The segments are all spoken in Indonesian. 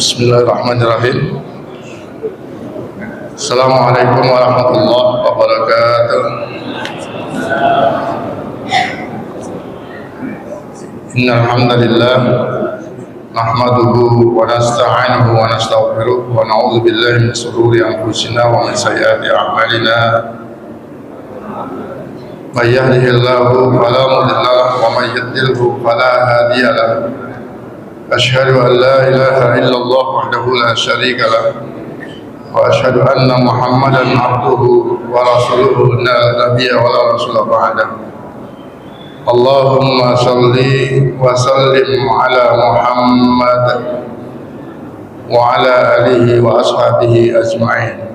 Bismillahirrahmanirrahim. Assalamualaikum warahmatullahi wabarakatuh. Innal hamdalillah nahmaduhu wa nasta'inuhu wa nastaghfiruh wa na'udzu billahi min shururi anfusina wa min sayyiati a'malina. May yahdihillahu fala mudilla lahu wa may yudlilhu fala hadiya lahu. Asyhadu an la ilaha illallah wahdahu la syarika lah wa asyhadu anna Muhammadan abduhu wa rasuluhu la nabiyya wa la rasula ba'da. Allahumma salli wa sallim ala Muhammad wa ala alihi wa ashabihi ajma'in.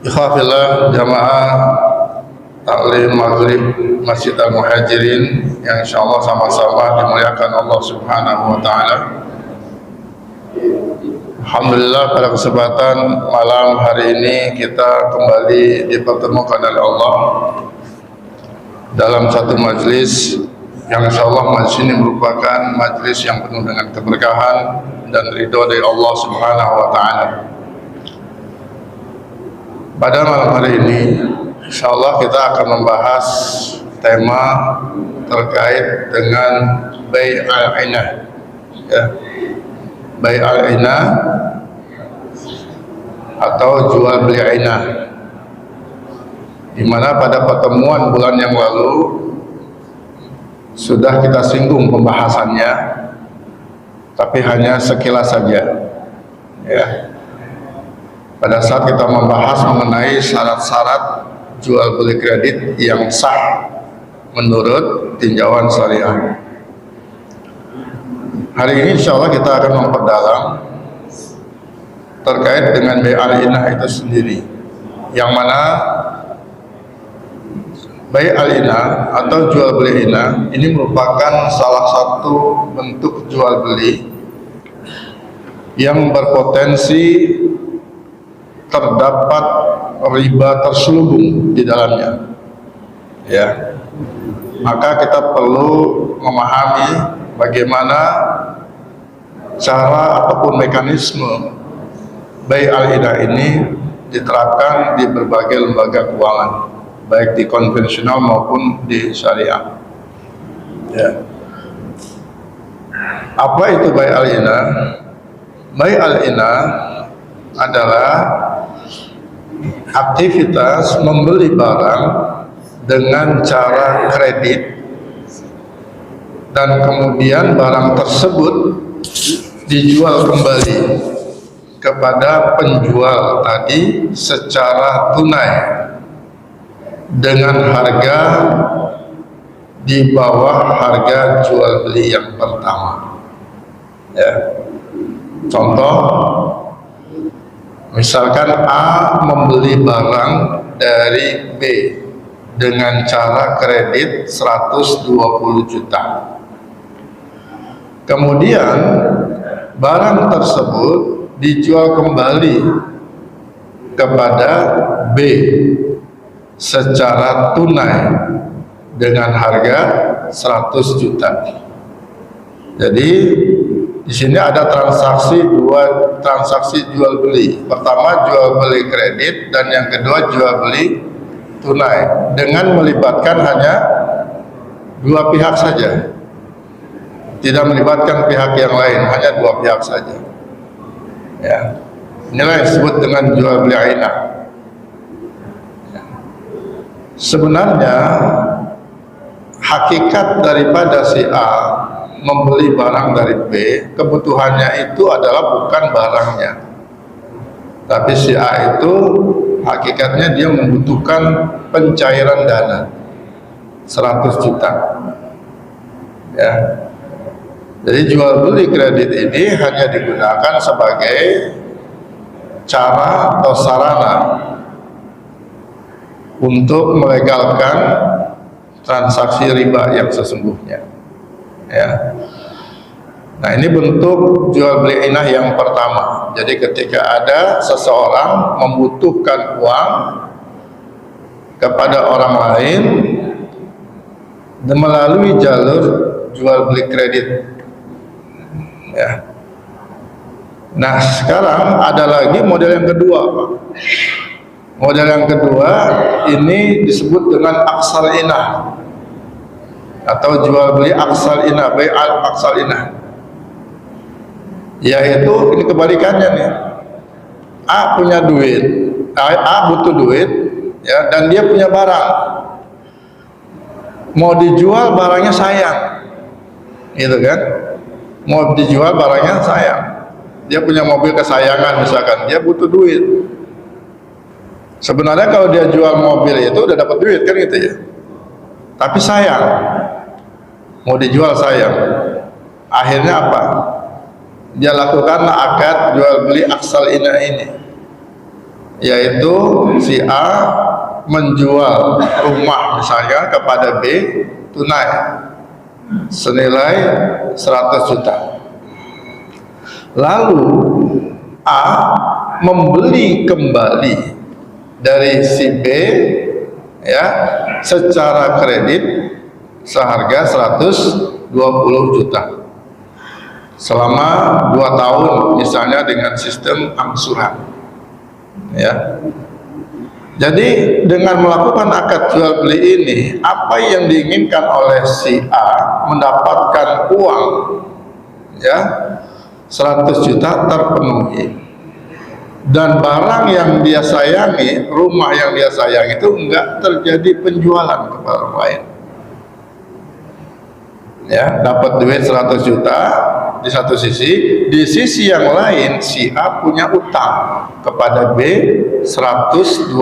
Ikhwafillah jamaah Taklim Maghrib Masjid Al-Muhajirin yang insyaallah sama-sama dimuliakan Allah Subhanahu wa taala. Alhamdulillah pada kesempatan malam hari ini kita kembali dipertemukan oleh Allah dalam satu majlis yang insyaallah majlis ini merupakan majlis yang penuh dengan keberkahan dan ridho dari Allah Subhanahu wa taala. Pada malam hari ini insyaallah kita akan membahas tema terkait dengan bai' al-'inah, ya. Bai' al-'inah atau jual beli 'inah, di mana pada pertemuan bulan yang lalu sudah kita singgung pembahasannya, tapi hanya sekilas saja, ya. Pada saat kita membahas mengenai syarat-syarat jual beli kredit yang sah menurut tinjauan syariah. Hari ini insya Allah kita akan memperdalam terkait dengan bai' al-'inah itu sendiri, yang mana bai' al-'inah atau jual beli 'inah ini merupakan salah satu bentuk jual beli yang berpotensi terdapat riba terselubung di dalamnya, ya. Maka kita perlu memahami bagaimana cara ataupun mekanisme bai' al-'inah ini diterapkan di berbagai lembaga keuangan, baik di konvensional maupun di syariah, ya. Apa itu bai' al-'inah? Bai' al-'inah adalah aktivitas membeli barang dengan cara kredit dan kemudian barang tersebut dijual kembali kepada penjual tadi secara tunai dengan harga di bawah harga jual beli yang pertama, ya. Contoh, misalkan A membeli barang dari B dengan cara kredit 120 juta. Kemudian barang tersebut dijual kembali kepada B secara tunai dengan harga 100 juta. Jadi di sini ada dua transaksi jual beli. Pertama jual beli kredit dan yang kedua jual beli tunai dengan melibatkan hanya dua pihak saja. Tidak melibatkan pihak yang lain, hanya dua pihak saja. Ya. Inilah yang disebut dengan jual beli 'inah. Sebenarnya hakikat daripada si A membeli barang dari B, kebutuhannya itu adalah bukan barangnya, tapi si A itu hakikatnya dia membutuhkan pencairan dana 100 juta, ya. Jadi jual beli kredit ini hanya digunakan sebagai cara atau sarana untuk melegalkan transaksi riba yang sesungguhnya, ya. Nah, ini bentuk jual beli 'inah yang pertama. Jadi ketika ada seseorang membutuhkan uang kepada orang lain melalui jalur jual beli kredit, ya. Nah, sekarang ada lagi model yang kedua, Pak. Model yang kedua ini disebut dengan aksal inah atau jual beli aksal inah, aksal inah. Yaitu ini kebalikannya nih. A punya duit, A butuh duit, ya, dan dia punya barang. Mau dijual barangnya sayang, gitu kan? Mau dijual barangnya sayang. Dia punya mobil kesayangan misalkan, dia butuh duit. Sebenarnya kalau dia jual mobil itu udah dapat duit kan gitu ya. Tapi sayang, mau dijual sayang. Akhirnya apa? Dia lakukan akad jual beli aksal inah ini, yaitu si A menjual rumah misalnya kepada B tunai senilai 100 juta. Lalu A membeli kembali dari si B, ya, secara kredit seharga 120 juta selama 2 tahun misalnya dengan sistem angsuran, ya. Jadi dengan melakukan akad jual beli ini, apa yang diinginkan oleh si A mendapatkan uang, ya, 100 juta terpenuhi, dan barang yang dia sayangi, rumah yang dia sayangi itu enggak terjadi penjualan kepada orang lain, ya. Dapat duit 100 juta di satu sisi, di sisi yang lain si A punya utang kepada B 120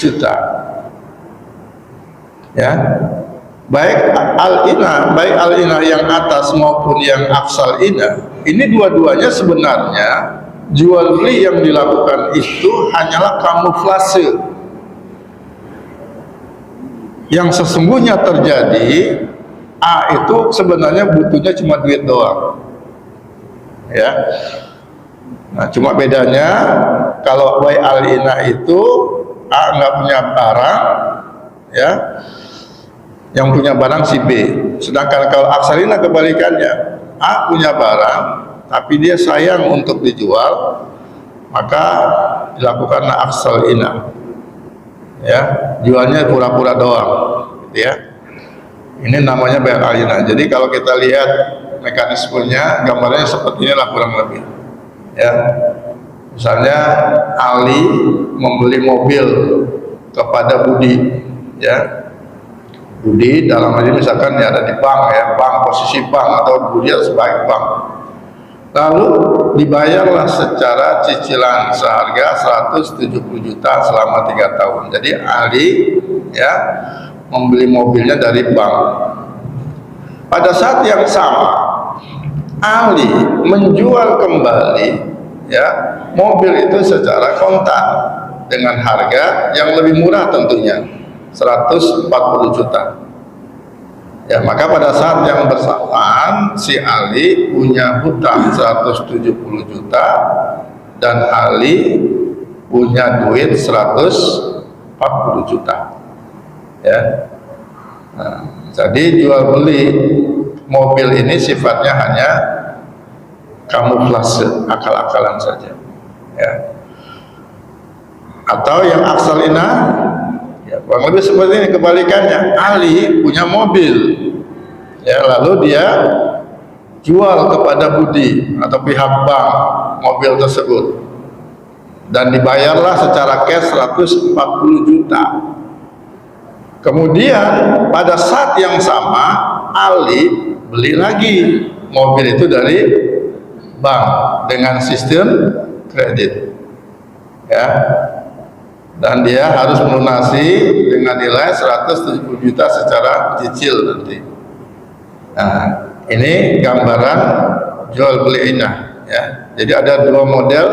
juta, ya. Baik al-inah yang atas maupun yang aksal inah, ini dua-duanya sebenarnya jual beli yang dilakukan itu hanyalah kamuflase. Yang sesungguhnya terjadi, A itu sebenarnya butuhnya cuma duit doang, ya. Nah, cuma bedanya kalau bai al-inah itu A nggak punya barang, ya, yang punya barang si B. Sedangkan kalau aksal inah kebalikannya, A punya barang tapi dia sayang untuk dijual, maka dilakukanlah aksal inah, ya, jualnya pura-pura doang, gitu ya. Ini namanya bai al-inah. Jadi kalau kita lihat mekanismenya, gambarnya seperti inilah kurang lebih, ya. Misalnya Ali membeli mobil kepada Budi, ya. Budi dalam hal ini misalkan ya ada di bank, ya, bank, posisi bank, atau Budi sebagai bank. Lalu dibayarlah secara cicilan seharga 170 juta selama 3 tahun. Jadi Ali, ya, membeli mobilnya dari bank. Pada saat yang sama Ali menjual kembali, ya, mobil itu secara kontan dengan harga yang lebih murah tentunya, 140 juta. Ya, maka pada saat yang bersamaan si Ali punya hutang 170 juta dan Ali punya duit 140 juta. Ya. Nah, jadi jual beli mobil ini sifatnya hanya kamuflase, akal-akalan saja, ya. Atau yang aksal inah, ya, kurang lebih seperti ini kebalikannya. Ali punya mobil, ya, lalu dia jual kepada Budi atau pihak bank mobil tersebut dan dibayarlah secara cash 140 juta. Kemudian pada saat yang sama Ali beli lagi mobil itu dari bank dengan sistem kredit, ya, dan dia harus melunasi dengan nilai 170 juta secara cicil nanti. Nah, ini gambaran jual beli inah, ya. Jadi ada 2 model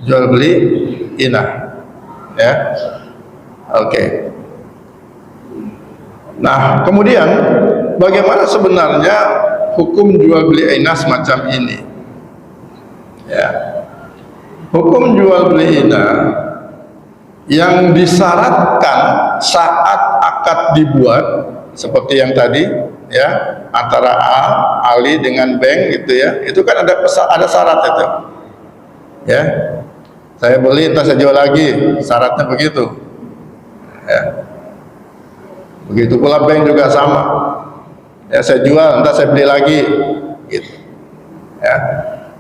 jual beli inah, ya. Oke. Nah, kemudian bagaimana sebenarnya hukum jual beli inah semacam ini? Ya. Hukum jual beli inah yang disyaratkan saat akad dibuat seperti yang tadi, ya, antara Ali dengan bank gitu ya, itu kan ada syarat itu, ya. Saya beli, entah saya jual lagi, syaratnya begitu, ya. Begitu pula bank juga sama, ya, saya jual, entah saya beli lagi, gitu, ya.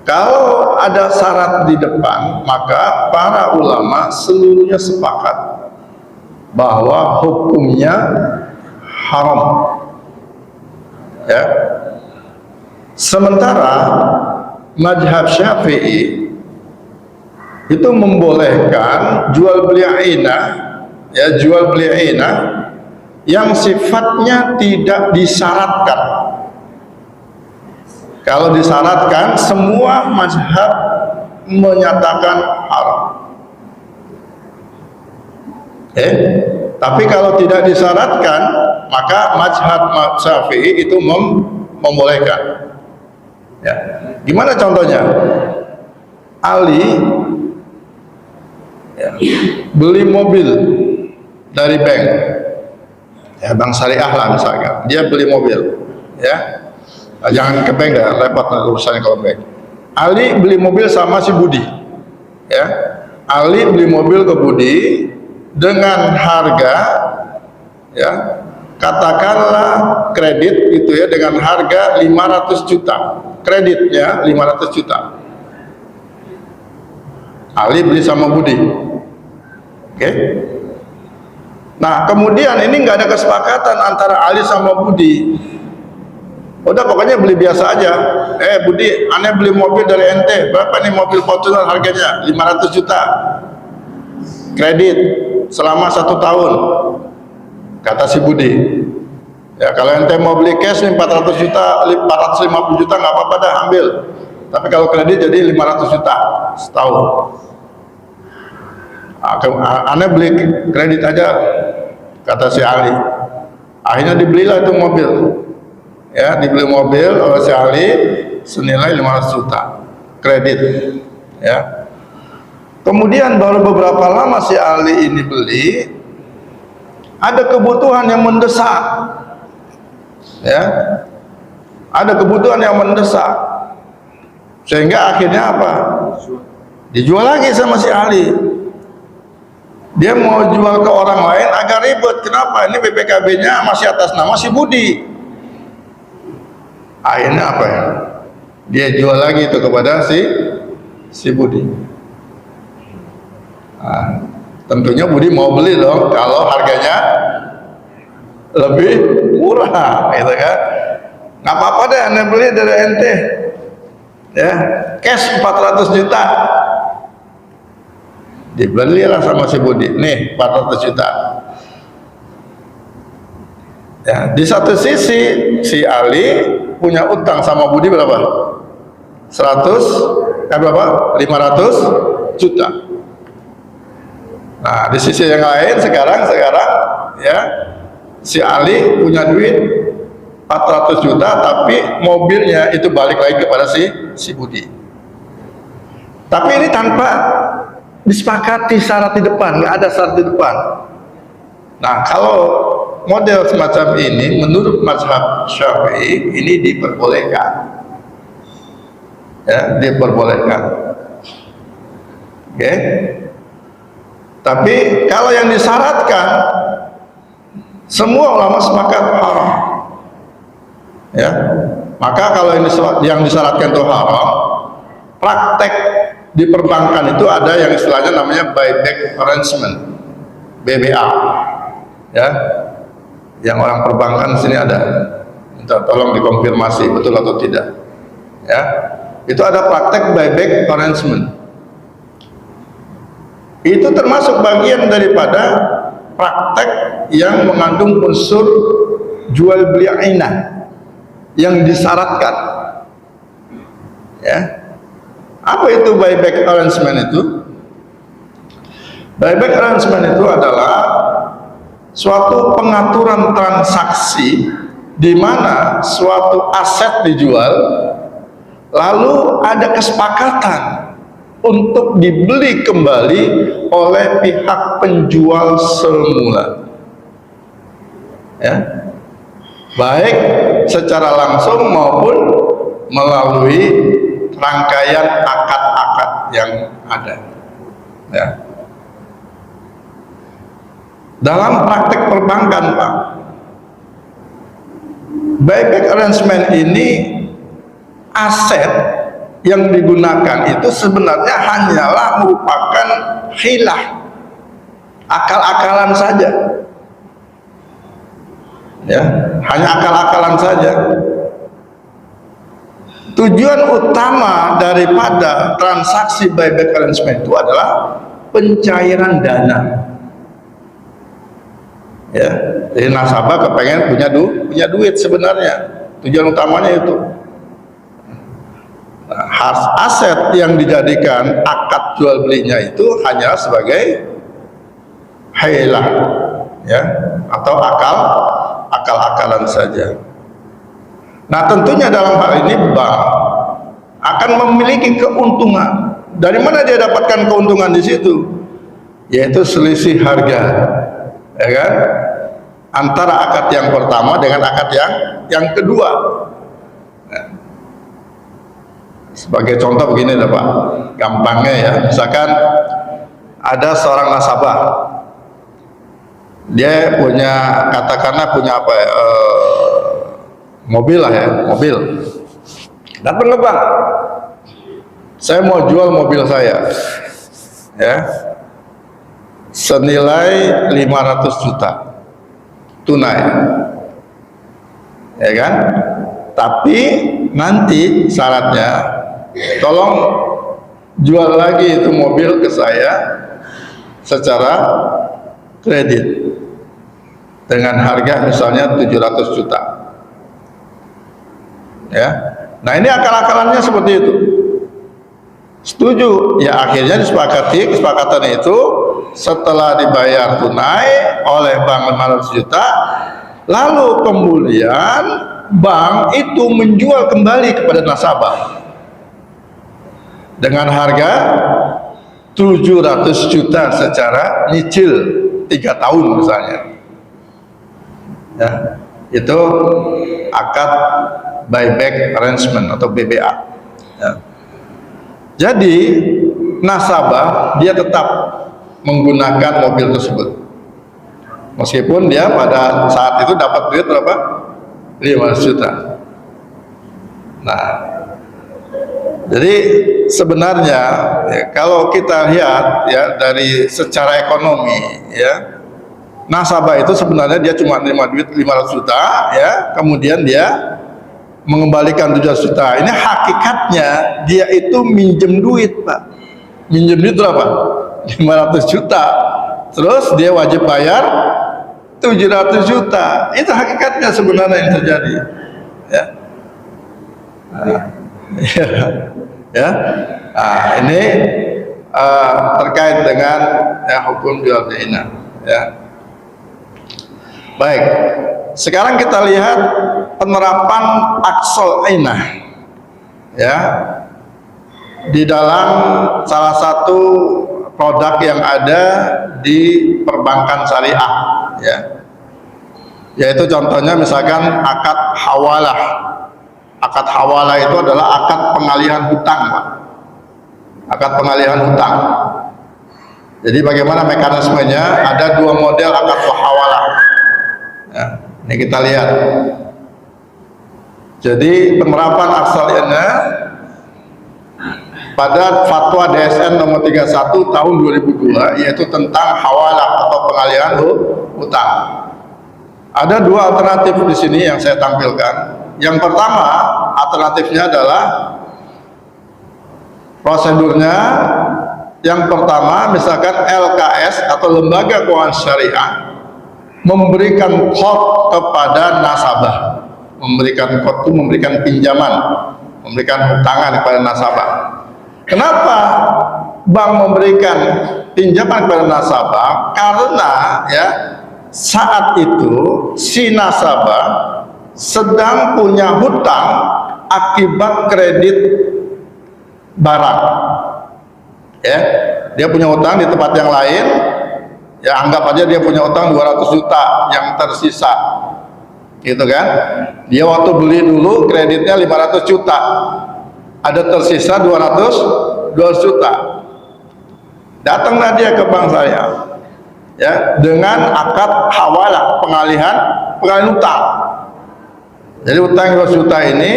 Kalau ada syarat di depan, maka para ulama seluruhnya sepakat bahwa hukumnya haram, ya. Sementara mazhab Syafi'i itu membolehkan jual beli ainah, ya, jual beli ainah yang sifatnya tidak disyaratkan. Kalau disyaratkan, semua mazhab menyatakan haram. Tapi kalau tidak disyaratkan, maka mazhab Syafi'i itu membolehkan. Ya. Gimana contohnya? Ali, ya, beli mobil dari bank, ya, bank syariah lah misalkan. Dia beli mobil, ya. Jangan ke bank dah, repot urusannya kalau bank. Ali beli mobil sama si Budi, ya. Ali beli mobil ke Budi dengan harga, ya, katakanlah kredit itu ya, dengan harga 500 juta, kreditnya 500 juta. Ali beli sama Budi, oke. Nah, kemudian ini nggak ada kesepakatan antara Ali sama Budi. Udah pokoknya beli biasa aja. Budi, aneh beli mobil dari ente, berapa nih mobil Fortuner harganya? 500 juta, kredit selama 1 tahun, kata si Budi. Ya, kalau ente mau beli cash nih 400 juta, 450 juta nggak apa-apa dah, ambil. Tapi kalau kredit jadi 500 juta setahun. Aneh beli kredit aja, kata si Ali. Akhirnya dibelilah itu mobil. Ya, dibeli mobil oleh si Ali senilai 500 juta kredit, ya. Kemudian baru beberapa lama si Ali ini beli, ada kebutuhan yang mendesak, ya, ada kebutuhan yang mendesak, sehingga akhirnya apa? Dijual lagi sama si Ali. Dia mau jual ke orang lain agak ribet. Kenapa? Ini BPKB-nya masih atas nama si Budi. Akhirnya apa ya? Dia jual lagi itu kepada si Budi. Nah, tentunya Budi mau beli dong kalau harganya lebih murah, gitu kan? Nggak apa-apa deh, anda beli dari ente, ya, cash 400 juta. Dibelilah sama si Budi, nih 400 juta. Ya, di satu sisi si Ali punya utang sama Budi berapa? 500 juta. Nah, di sisi yang lain sekarang ya, si Ali punya duit 400 juta, tapi mobilnya itu balik lagi kepada si Budi. Tapi ini tanpa disepakati syarat di depan, nggak ada syarat di depan. Nah, kalau model semacam ini menurut mazhab Syafi'i ini diperbolehkan, ya, diperbolehkan, oke. Tapi kalau yang disyaratkan, semua ulama sepakat haram, ya. Maka kalau yang disyaratkan itu haram, praktek di perbankan itu ada yang istilahnya namanya buyback arrangement, BBA, ya. Yang orang perbankan sini ada, minta tolong dikonfirmasi betul atau tidak, ya. Itu ada praktek buyback arrangement. Itu termasuk bagian daripada praktek yang mengandung unsur jual beli ainah yang disyaratkan, ya. Apa itu buyback arrangement itu? Buyback arrangement itu adalah suatu pengaturan transaksi di mana suatu aset dijual, lalu ada kesepakatan untuk dibeli kembali oleh pihak penjual semula, ya. baik secara langsung maupun melalui rangkaian akad-akad yang ada. Ya. Dalam praktek perbankan, Pak, buyback arrangement ini aset yang digunakan itu sebenarnya hanyalah merupakan hilah, akal-akalan saja. Ya, hanya akal-akalan saja. Tujuan utama daripada transaksi buyback arrangement itu adalah pencairan dana. Ya, jadi nasabah kepengen punya duit sebenarnya. Tujuan utamanya itu. Nah, aset yang dijadikan akad jual belinya itu hanya sebagai hilah, ya, atau akal-akalan saja. Nah, tentunya dalam hal ini bank akan memiliki keuntungan. Dari mana dia dapatkan keuntungan di situ? Yaitu selisih harga, ya kan? Antara akad yang pertama dengan akad yang kedua. Nah, sebagai contoh begini lah, Pak, gampangnya ya, misalkan ada seorang nasabah, dia punya, katakanlah punya apa ya, mobil lah ya, mobil. Datang ke bank, saya mau jual mobil saya, ya, senilai 500 juta tunai, ya kan? Tapi nanti syaratnya, tolong jual lagi itu mobil ke saya secara kredit dengan harga misalnya 700 juta. Ya, nah ini akal-akalannya seperti itu. Setuju? Ya, akhirnya kesepakatan itu setelah dibayar tunai oleh bank 500 juta, lalu kemudian bank itu menjual kembali kepada nasabah dengan harga 700 juta secara nyicil 3 tahun misalnya. Ya, itu akad buyback arrangement atau BBA. Ya. Jadi nasabah dia tetap menggunakan mobil tersebut, meskipun dia pada saat itu dapat duit berapa? 500 juta. Nah, jadi sebenarnya ya, kalau kita lihat ya dari secara ekonomi, ya, nasabah itu sebenarnya dia cuma terima duit 500 juta, ya, kemudian dia mengembalikan 700 juta. Ini hakikatnya dia itu minjem duit, Pak. Minjem duit berapa? 500 juta. Terus dia wajib bayar 700 juta. Itu hakikatnya sebenarnya yang terjadi. Ya. Nah, ya. Nah, ini terkait dengan ya, hukum jual beli. Ya. Baik. Sekarang kita lihat penerapan aksol ainah, ya, di dalam salah satu produk yang ada di perbankan syariah, ya, yaitu contohnya misalkan akad hawalah. Akad hawalah itu adalah akad pengalihan hutang, Pak. Akad pengalihan hutang. Jadi bagaimana mekanismenya? Ada 2 model akad hawalah. Ya, ini kita lihat. Jadi penerapan aksalnya pada fatwa DSN nomor 31 tahun 2002, yaitu tentang hawalah atau pengalihan hutang. Ada 2 alternatif di sini yang saya tampilkan. Yang pertama, alternatifnya adalah prosedurnya. Yang pertama, misalkan LKS atau lembaga keuangan syariah memberikan kod kepada nasabah. Memberikan kod itu memberikan pinjaman, memberikan hutangan kepada nasabah. Kenapa bank memberikan pinjaman kepada nasabah? Karena ya saat itu si nasabah sedang punya hutang akibat kredit barang. Ya, dia punya hutang di tempat yang lain. Ya, anggap aja dia punya hutang 200 juta yang tersisa. gitu kan. Dia waktu beli dulu kreditnya 500 juta, ada tersisa 200 juta. Datanglah dia ke bank saya, ya, dengan akad hawalah, pengalihan utang. Jadi utang 200 juta ini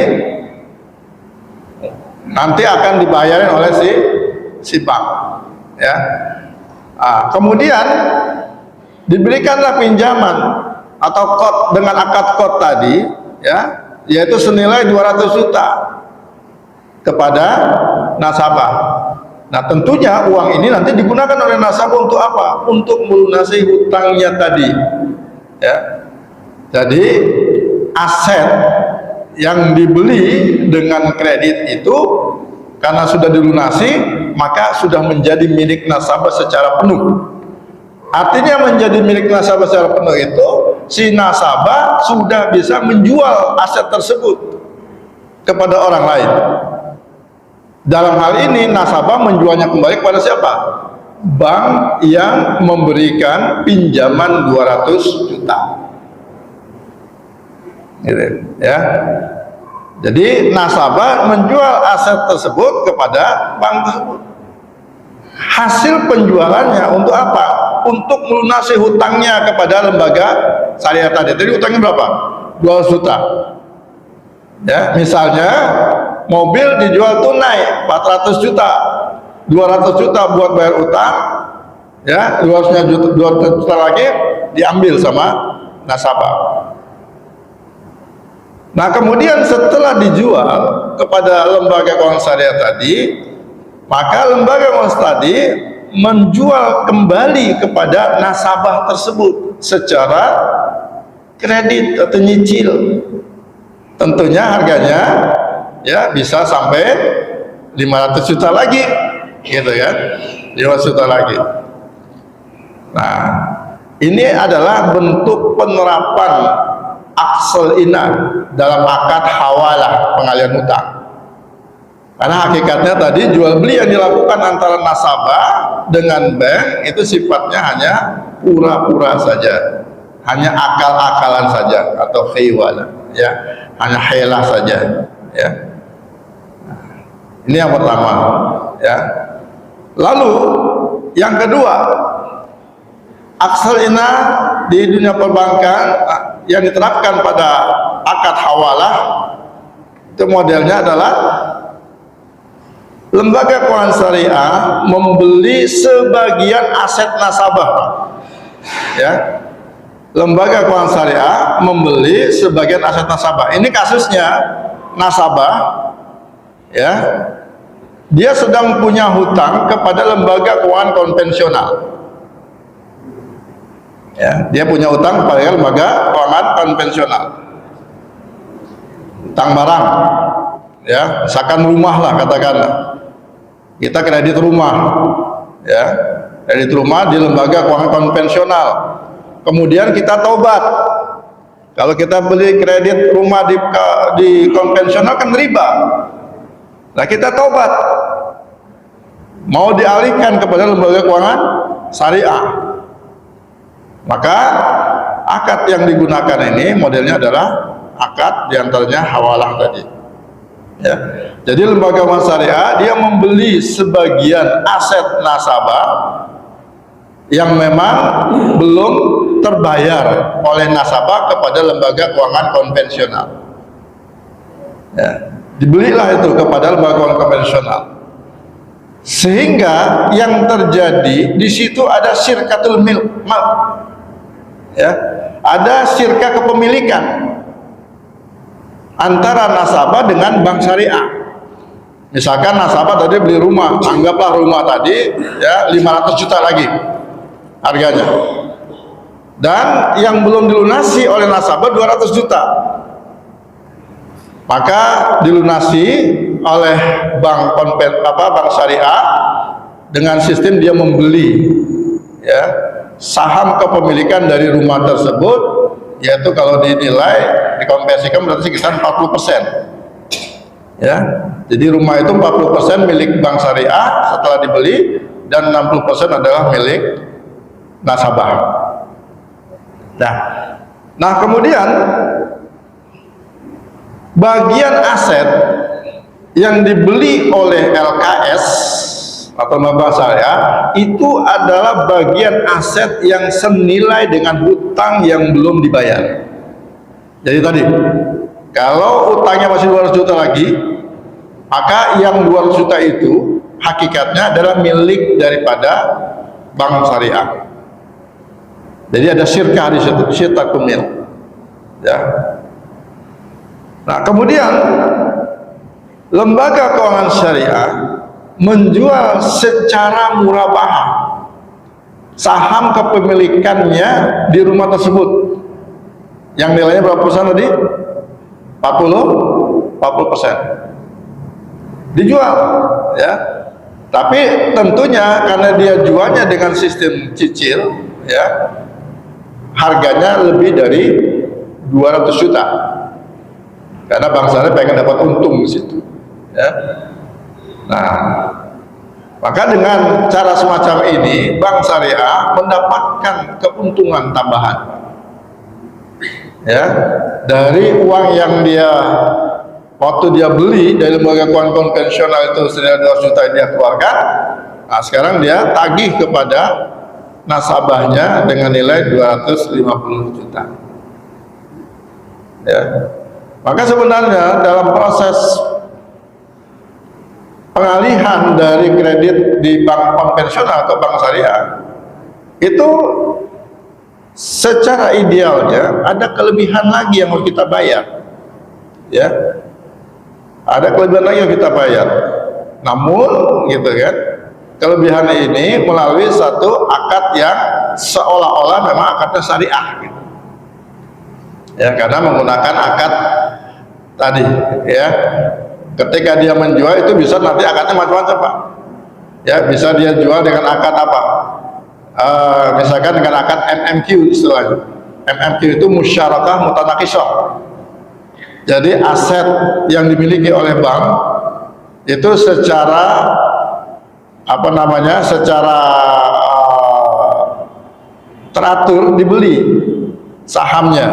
nanti akan dibayarin oleh si bank, ya. Kemudian diberikanlah pinjaman atau kod dengan akad kod tadi, ya, yaitu senilai 200 juta kepada nasabah. Nah, tentunya uang ini nanti digunakan oleh nasabah untuk apa? Untuk melunasi hutangnya tadi, ya. Jadi aset yang dibeli dengan kredit itu karena sudah dilunasi, maka sudah menjadi milik nasabah secara penuh. Artinya menjadi milik nasabah secara penuh itu, si nasabah sudah bisa menjual aset tersebut kepada orang lain. Dalam hal ini nasabah menjualnya kembali kepada siapa? Bank yang memberikan pinjaman 200 juta. Gitu, ya. Jadi nasabah menjual aset tersebut kepada bank tersebut. Hasil penjualannya untuk apa? Untuk melunasi hutangnya kepada lembaga syariah tadi. Jadi hutangnya berapa? 200 juta. Ya, misalnya mobil dijual tunai 400 juta, 200 juta buat bayar utang, ya, 200 juta lagi diambil sama nasabah. Nah, kemudian setelah dijual kepada lembaga keuangan syariah tadi, maka lembaga keuangan tadi menjual kembali kepada nasabah tersebut secara kredit atau nyicil. Tentunya harganya, ya, bisa sampai 500 juta lagi, gitu kan, 500 juta lagi. Nah, ini adalah bentuk penerapan aksel inah dalam akad hawalah, pengalihan hutang. Karena hakikatnya tadi jual beli yang dilakukan antara nasabah dengan bank itu sifatnya hanya pura-pura saja, hanya akal-akalan saja atau khiwalah, ya, hanya helah saja, ya. Ini yang pertama, ya. Lalu yang kedua, aksel inah di dunia perbankan yang diterapkan pada akad hawalah itu modelnya adalah lembaga keuangan syariah membeli sebagian aset nasabah, ya. Lembaga keuangan syariah membeli sebagian aset nasabah. Ini kasusnya nasabah, ya, dia sedang punya hutang kepada lembaga keuangan konvensional. Ya, dia punya utang pada lembaga keuangan konvensional, utang barang, ya, misalkan rumah lah, katakanlah kita kredit rumah, ya, kredit rumah di lembaga keuangan konvensional. Kemudian kita tobat. Kalau kita beli kredit rumah di konvensional kan riba. Nah, kita tobat, mau dialihkan kepada lembaga keuangan syariah. Maka akad yang digunakan ini modelnya adalah akad diantaranya hawalah tadi, ya. Jadi lembaga keuangan syariah dia membeli sebagian aset nasabah yang memang belum terbayar oleh nasabah kepada lembaga keuangan konvensional, ya. Dibelilah itu kepada lembaga keuangan konvensional, sehingga yang terjadi di situ ada syirkatul milk, ya, ada syirka kepemilikan antara nasabah dengan bank syariah. Misalkan nasabah tadi beli rumah, anggaplah rumah tadi, ya, 500 juta lagi harganya, dan yang belum dilunasi oleh nasabah 200 juta, maka dilunasi oleh bank syariah dengan sistem dia membeli, ya, saham kepemilikan dari rumah tersebut, yaitu kalau dinilai dikonversikan berarti sekitar 40%, ya. Jadi rumah itu 40% milik bank syariah setelah dibeli, dan 60% adalah milik nasabah. Nah, Nah, kemudian bagian aset yang dibeli oleh LKS atau bank syariah itu adalah bagian aset yang senilai dengan hutang yang belum dibayar. Jadi tadi, kalau utangnya masih 200 juta lagi, maka yang 200 juta itu hakikatnya adalah milik daripada bank syariah. Jadi ada syirkah di situ, syirkah kumil. Ya. Nah, kemudian lembaga keuangan syariah menjual secara murabahah saham kepemilikannya di rumah tersebut yang nilainya berapa persen tadi? 40% dijual, ya. Tapi tentunya karena dia jualnya dengan sistem cicil, ya, harganya lebih dari 200 juta karena bank syariah pengen dapat untung di situ, ya. Nah, maka dengan cara semacam ini bank syariah mendapatkan keuntungan tambahan, ya, dari uang yang dia waktu dia beli dari lembaga keuangan konvensional itu senilai 200 juta dia keluarkan. Nah, sekarang dia tagih kepada nasabahnya dengan nilai 250 juta. Ya. Maka sebenarnya dalam proses pengalihan dari kredit di bank konvensional ke bank syariah itu secara idealnya ada kelebihan lagi yang harus kita bayar, ya, ada kelebihan lagi yang kita bayar. Namun gitu kan, kelebihan ini melalui satu akad yang seolah-olah memang akadnya syariah, gitu. Ya, karena menggunakan akad tadi, ya. Ketika dia menjual itu bisa nanti akadnya macam-macam, Pak. Ya, bisa dia jual dengan akad apa? Misalkan dengan akad MMQ istilahnya. MMQ itu musyarakah mutanakisah. Jadi aset yang dimiliki oleh bank itu secara apa namanya? Secara teratur dibeli sahamnya,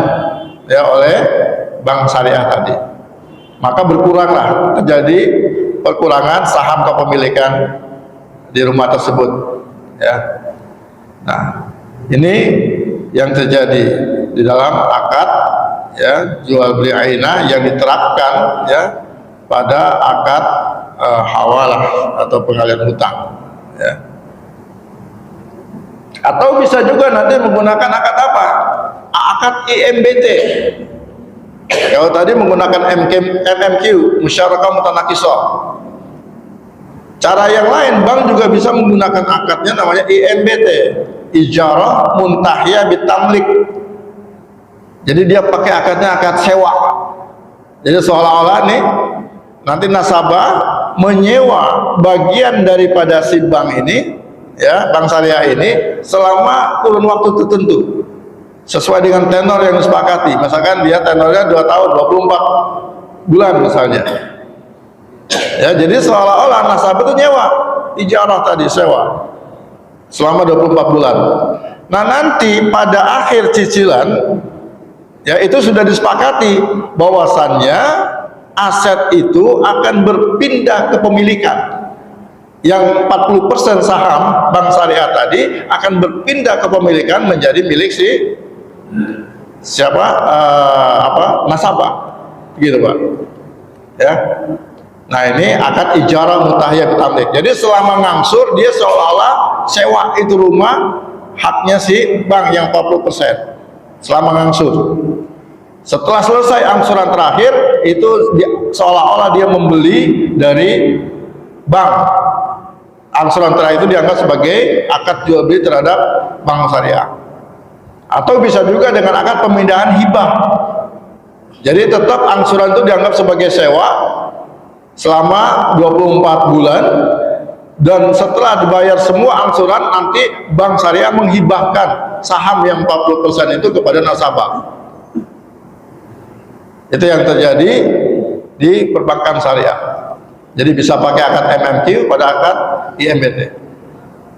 ya, oleh bank syariah tadi. Maka berkuranglah, terjadi perkurangan saham kepemilikan di rumah tersebut, ya. Nah, ini yang terjadi di dalam akad, ya, jual beli ainah yang diterapkan, ya, pada akad hawalah atau pengalihan hutang, ya. Atau bisa juga nanti menggunakan akad apa? Akad IMBT. Kalau tadi menggunakan MMQ, musyarakah mutanakisah. Cara yang lain, bank juga bisa menggunakan akadnya namanya IMBT, ijarah muntahiyah bitamlik. Jadi dia pakai akadnya akad sewa. Jadi seolah-olah nih nanti nasabah menyewa bagian daripada si bank ini, ya, bank syariah ini selama kurun waktu tertentu sesuai dengan tenor yang disepakati. Misalkan dia tenornya 2 tahun 24 bulan misalnya, ya. Jadi seolah-olah nasabah itu nyewa, ijarah tadi, sewa selama 24 bulan. Nah, nanti pada akhir cicilan, ya, itu sudah disepakati bahwasannya aset itu akan berpindah kepemilikan. Yang 40% saham bank syariah tadi akan berpindah kepemilikan menjadi milik si siapa, nasabah, gitu, Pak, ya. Nah, ini akad ijarah mutahiyah bitamlik. Jadi selama ngangsur dia seolah-olah sewa itu rumah, haknya si bank yang 40% selama ngangsur. Setelah selesai angsuran terakhir itu seolah-olah dia membeli dari bank. Angsuran terakhir itu dianggap sebagai akad jual beli terhadap bank syariah. Atau bisa juga dengan akad pemindahan hibah. Jadi tetap angsuran itu dianggap sebagai sewa selama 24 bulan, dan setelah dibayar semua angsuran nanti bank syariah menghibahkan saham yang 40% itu kepada nasabah. Itu yang terjadi di perbankan syariah. Jadi bisa pakai akad MMQ pada akad IMBT.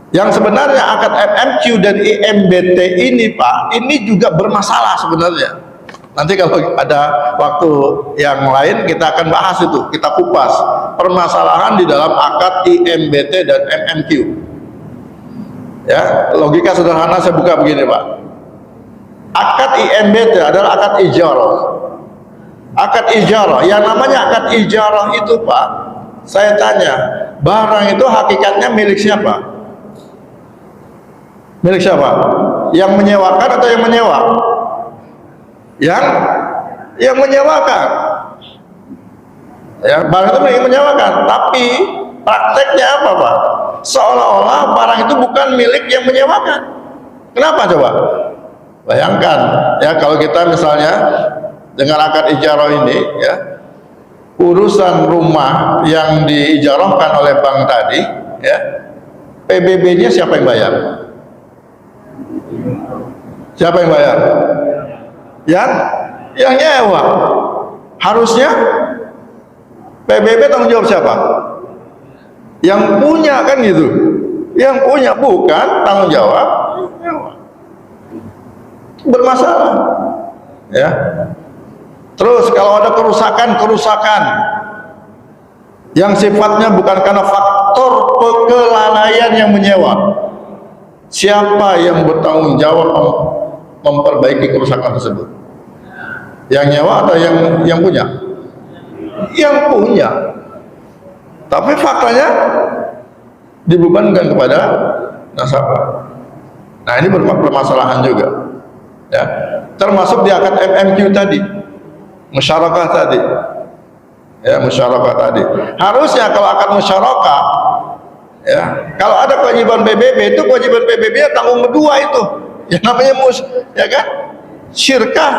Yang sebenarnya akad MMQ dan IMBT ini Pak, ini juga bermasalah sebenarnya. Nanti kalau ada waktu yang lain kita akan bahas itu, kita kupas permasalahan di dalam akad IMBT dan MMQ. Ya, logika sederhana saya buka begini Pak. Akad IMBT adalah akad ijarah. Akad ijarah, yang namanya akad ijarah itu Pak, saya tanya, barang itu hakikatnya milik siapa? Milik siapa? Yang menyewakan atau yang menyewa? Yang menyewakan. Ya, barang itu milik menyewakan, tapi prakteknya apa Pak? Seolah-olah barang itu bukan milik yang menyewakan. Kenapa coba? Bayangkan ya, kalau kita misalnya dengan akad ijarah ini ya, urusan rumah yang diijarahkan oleh bank tadi ya, PBB-nya siapa yang bayar? Siapa yang bayar? Yang nyewa. Harusnya PBB tanggung jawab siapa? Yang punya, kan gitu. Yang punya, bukan tanggung jawab nyewa. Bermasalah. Ya. Terus kalau ada kerusakan yang sifatnya bukan karena faktor kelalaian yang menyewa, siapa yang bertanggung jawab memperbaiki kerusakan tersebut? Yang nyewa atau yang punya? Yang punya. Tapi faktanya dibebankan kepada nasabah. Nah, ini bermasalahan juga. Ya, termasuk di akad MMQ tadi, musyarakah tadi. Ya, musyarakah tadi. Harusnya kalau akad musyarakah, ya, kalau ada kewajiban PBB, itu kewajiban PBB tanggung kedua itu, yang namanya ya kan, syirkah,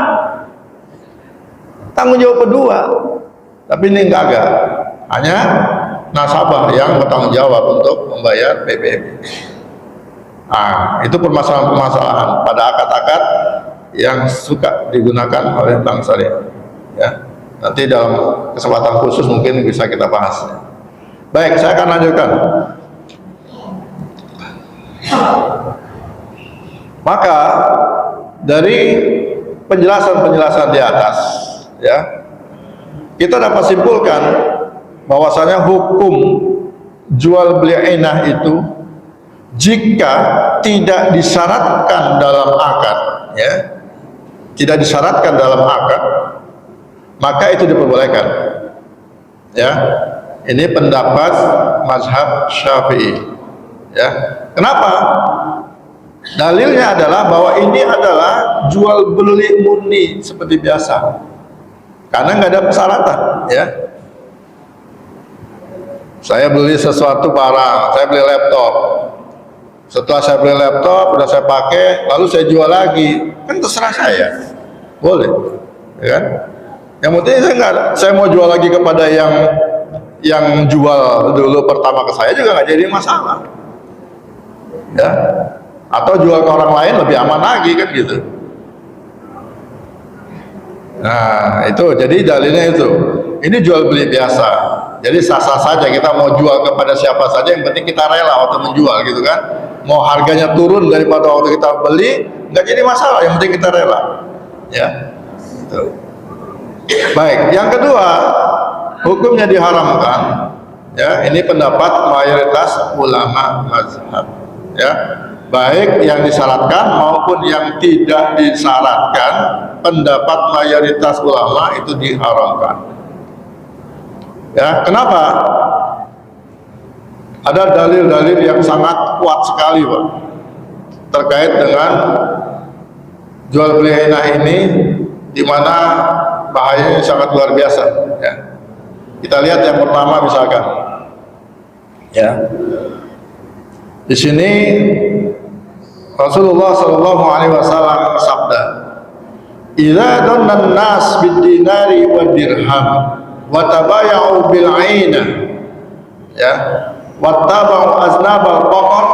tanggung jawab kedua. Tapi ini enggak, hanya nasabah yang bertanggung jawab untuk membayar PBB. Nah, itu permasalahan pada akad-akad yang suka digunakan oleh bank syariah. Ya, nanti dalam kesempatan khusus mungkin bisa kita bahas. Baik, saya akan lanjutkan. Maka dari penjelasan-penjelasan di atas, ya, kita dapat simpulkan bahwasanya hukum jual beli ainah itu jika tidak disyaratkan dalam akad, ya, tidak disyaratkan dalam akad, maka itu diperbolehkan. Ya, ini pendapat mazhab Syafi'i. Ya, kenapa? Dalilnya adalah bahwa ini adalah jual beli murni seperti biasa, karena nggak ada persyaratan. Ya, saya beli sesuatu barang, saya beli laptop. Setelah saya beli laptop, udah saya pakai, lalu saya jual lagi, kan terserah saya, boleh, ya kan? Yang penting saya mau jual lagi kepada yang jual dulu pertama ke saya juga nggak jadi masalah, ya. Atau jual ke orang lain lebih aman lagi, kan gitu. Nah, itu jadi dalilnya itu. Ini jual beli biasa. Jadi sah-sah saja kita mau jual kepada siapa saja, yang penting kita rela waktu menjual, gitu kan. Mau harganya turun daripada waktu kita beli, nggak jadi masalah, yang penting kita rela. Ya. Gitu. Baik, yang kedua, hukumnya diharamkan. Ya, ini pendapat mayoritas ulama mazhab. Ya, baik yang disyaratkan maupun yang tidak disyaratkan, pendapat mayoritas ulama itu diharamkan. Ya, kenapa? Ada dalil-dalil yang sangat kuat sekali, Pak, terkait dengan jual beli ainah ini, di mana bahayanya sangat luar biasa. Ya. Kita lihat yang pertama misalkan, ya, di sini Rasulullah Shallallahu Alaihi Wasallam bersabda, "Idza dhanna an-nas bid-dinari wad-dirham wa tabaya'u bil-'ainah, ya, wattaba'u aznabal baqar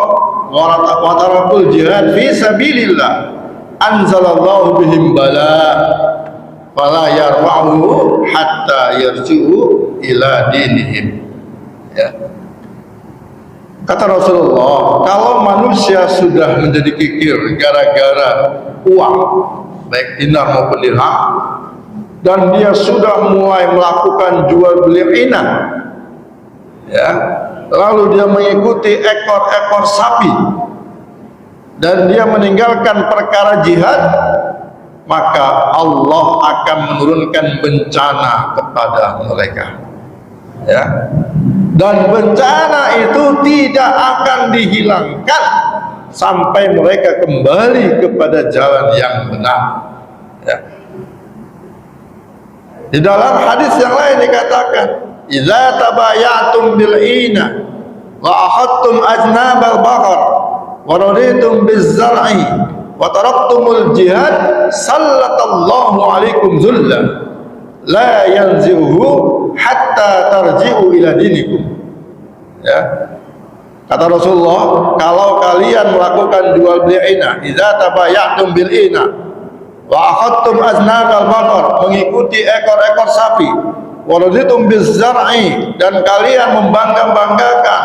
wa tarakul jihad fi sabilillah, anzalallahu bihim bala fala yarfa'u hatta yarji'u ila dinihim." Ya. Kata Rasulullah, kalau manusia sudah menjadi kikir gara-gara uang, baik dinar maupun dirham, dan dia sudah mulai melakukan jual beli inan, ya, lalu dia mengikuti ekor-ekor sapi, dan dia meninggalkan perkara jihad, maka Allah akan menurunkan bencana kepada mereka, ya. Dan bencana itu tidak akan dihilangkan sampai mereka kembali kepada jalan yang benar, ya. Di dalam hadis yang lain dikatakan, idza tabayatum bil ina wa akhadtum aznabal baqar wa raditum biz zar'i wa taraktumul jihad sallatallahu alaikum zullan la yanzihu hatta tarji'u ila dinikum, ya. Kata Rasulullah, kalau kalian melakukan jual beli ina, idza tabayatum bil ina wa akhadtum aznabal baqar, mengikuti ekor-ekor sapi, wa raditum biz zar'i, dan kalian membangga-banggakan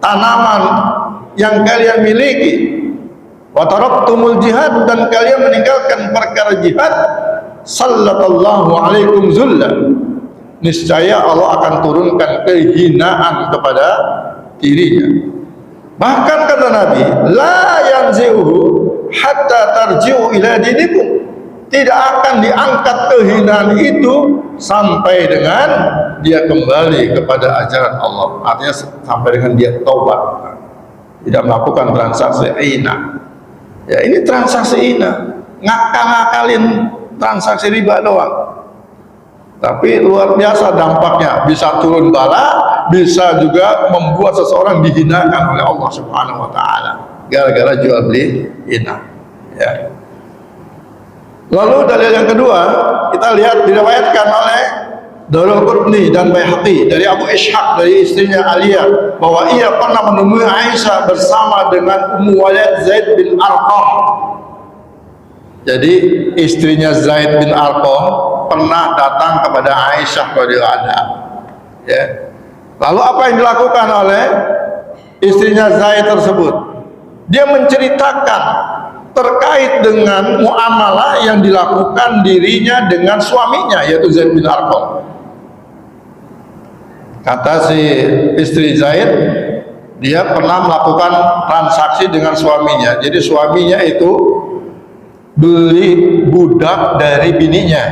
tanaman yang kalian miliki, wa taraktumul jihad, dan kalian meninggalkan perkara jihad, sallatallahu alaikum zullan, niscaya Allah akan turunkan kehinaan kepada dirinya. Bahkan kata Nabi, la yanzi'uhu hatta tarji'u ila dinikum, tidak akan diangkat kehinaan itu sampai dengan dia kembali kepada ajaran Allah. Artinya sampai dengan dia taubat, tidak melakukan transaksi ina. Ya, ini transaksi ina, ngakal-ngakalin transaksi riba doang. Tapi luar biasa dampaknya, bisa turun bala, bisa juga membuat seseorang dihinakan oleh Allah Subhanahu wa taala gara-gara jual beli ina, ya. Lalu dalil yang kedua, kita lihat diriwayatkan oleh Daruqutni dan Baihaqi dari Abu Ishaq, dari istrinya Aliyah, bahwa ia pernah menemui Aisyah bersama dengan Ummu Walid Zaid bin Arqam. Jadi istrinya Zaid bin Arqam pernah datang kepada Aisyah radhiyallahu anha, ya. Lalu apa yang dilakukan oleh istrinya Zaid tersebut? Dia menceritakan terkait dengan muamalah yang dilakukan dirinya dengan suaminya, yaitu Zaid bin Arqam. Kata si istri Zaid, dia pernah melakukan transaksi dengan suaminya. Jadi suaminya itu beli budak dari bininya,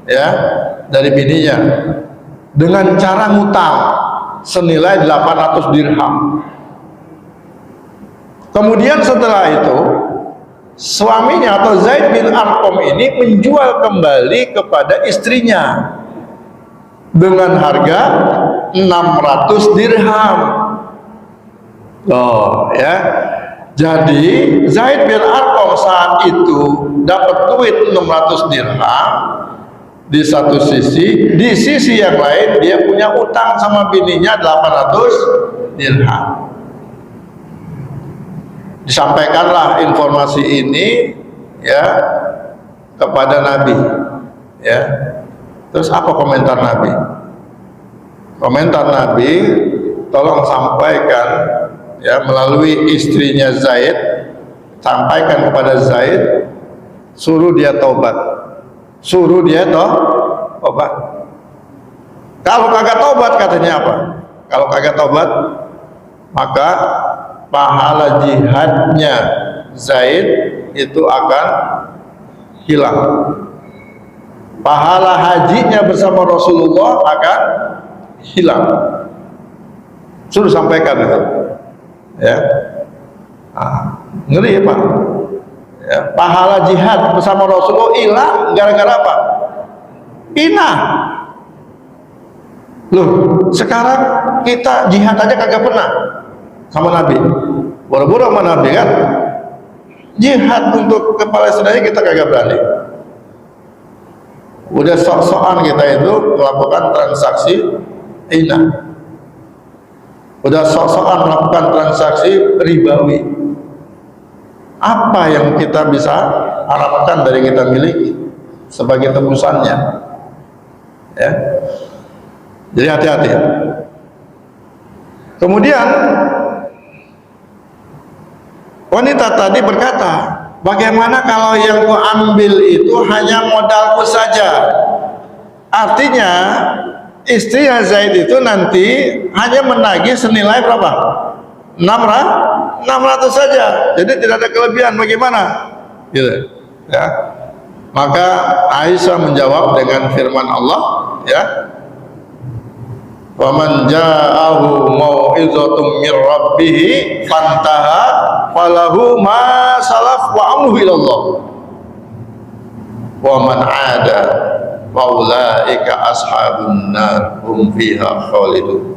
ya, dari bininya, dengan cara ngutang senilai 800 dirham. Kemudian setelah itu suaminya atau Zaid bin Arqam ini menjual kembali kepada istrinya dengan harga 600 dirham. Oh, ya. Jadi Zaid bin Arqam saat itu dapat duit 600 dirham di satu sisi, di sisi yang lain dia punya utang sama bininya 800 dirham. Disampaikanlah informasi ini, ya, kepada Nabi, ya. Terus apa komentar Nabi? Komentar Nabi, tolong sampaikan, ya, melalui istrinya Zaid, sampaikan kepada Zaid, suruh dia taubat, suruh dia taubat. Kalau kagak taubat, katanya apa? Kalau kagak taubat, maka pahala jihadnya Zaid itu akan hilang, pahala hajinya bersama Rasulullah akan hilang. Suruh sampaikan itu, ya. Ngeri ya Pak, ya, pahala jihad bersama Rasulullah hilang gara-gara apa? Inah. Loh, sekarang kita jihad aja kagak pernah sama Nabi, boro-boro sama Nabi kan, jihad untuk ke Palestina kita kagak berani. Udah sok-sokan kita itu melakukan transaksi inah, udah sok-sokan melakukan transaksi ribawi. Apa yang kita bisa harapkan dari kita miliki sebagai tebusannya, ya. Jadi hati-hati. Kemudian wanita tadi berkata, bagaimana kalau yang ku ambil itu hanya modalku saja? Artinya istri Zaid itu nanti hanya menagih senilai berapa? 600 saja. Jadi tidak ada kelebihan. Bagaimana? Gitu. Ya. Maka Aisyah menjawab dengan firman Allah, ya. Wa man ja'ahu mau'izatun min rabbih fantaha falahu ma salaf wa amruhu ila Allah. Wa man 'ada faulaika ashabun nar hum fiha khalidun.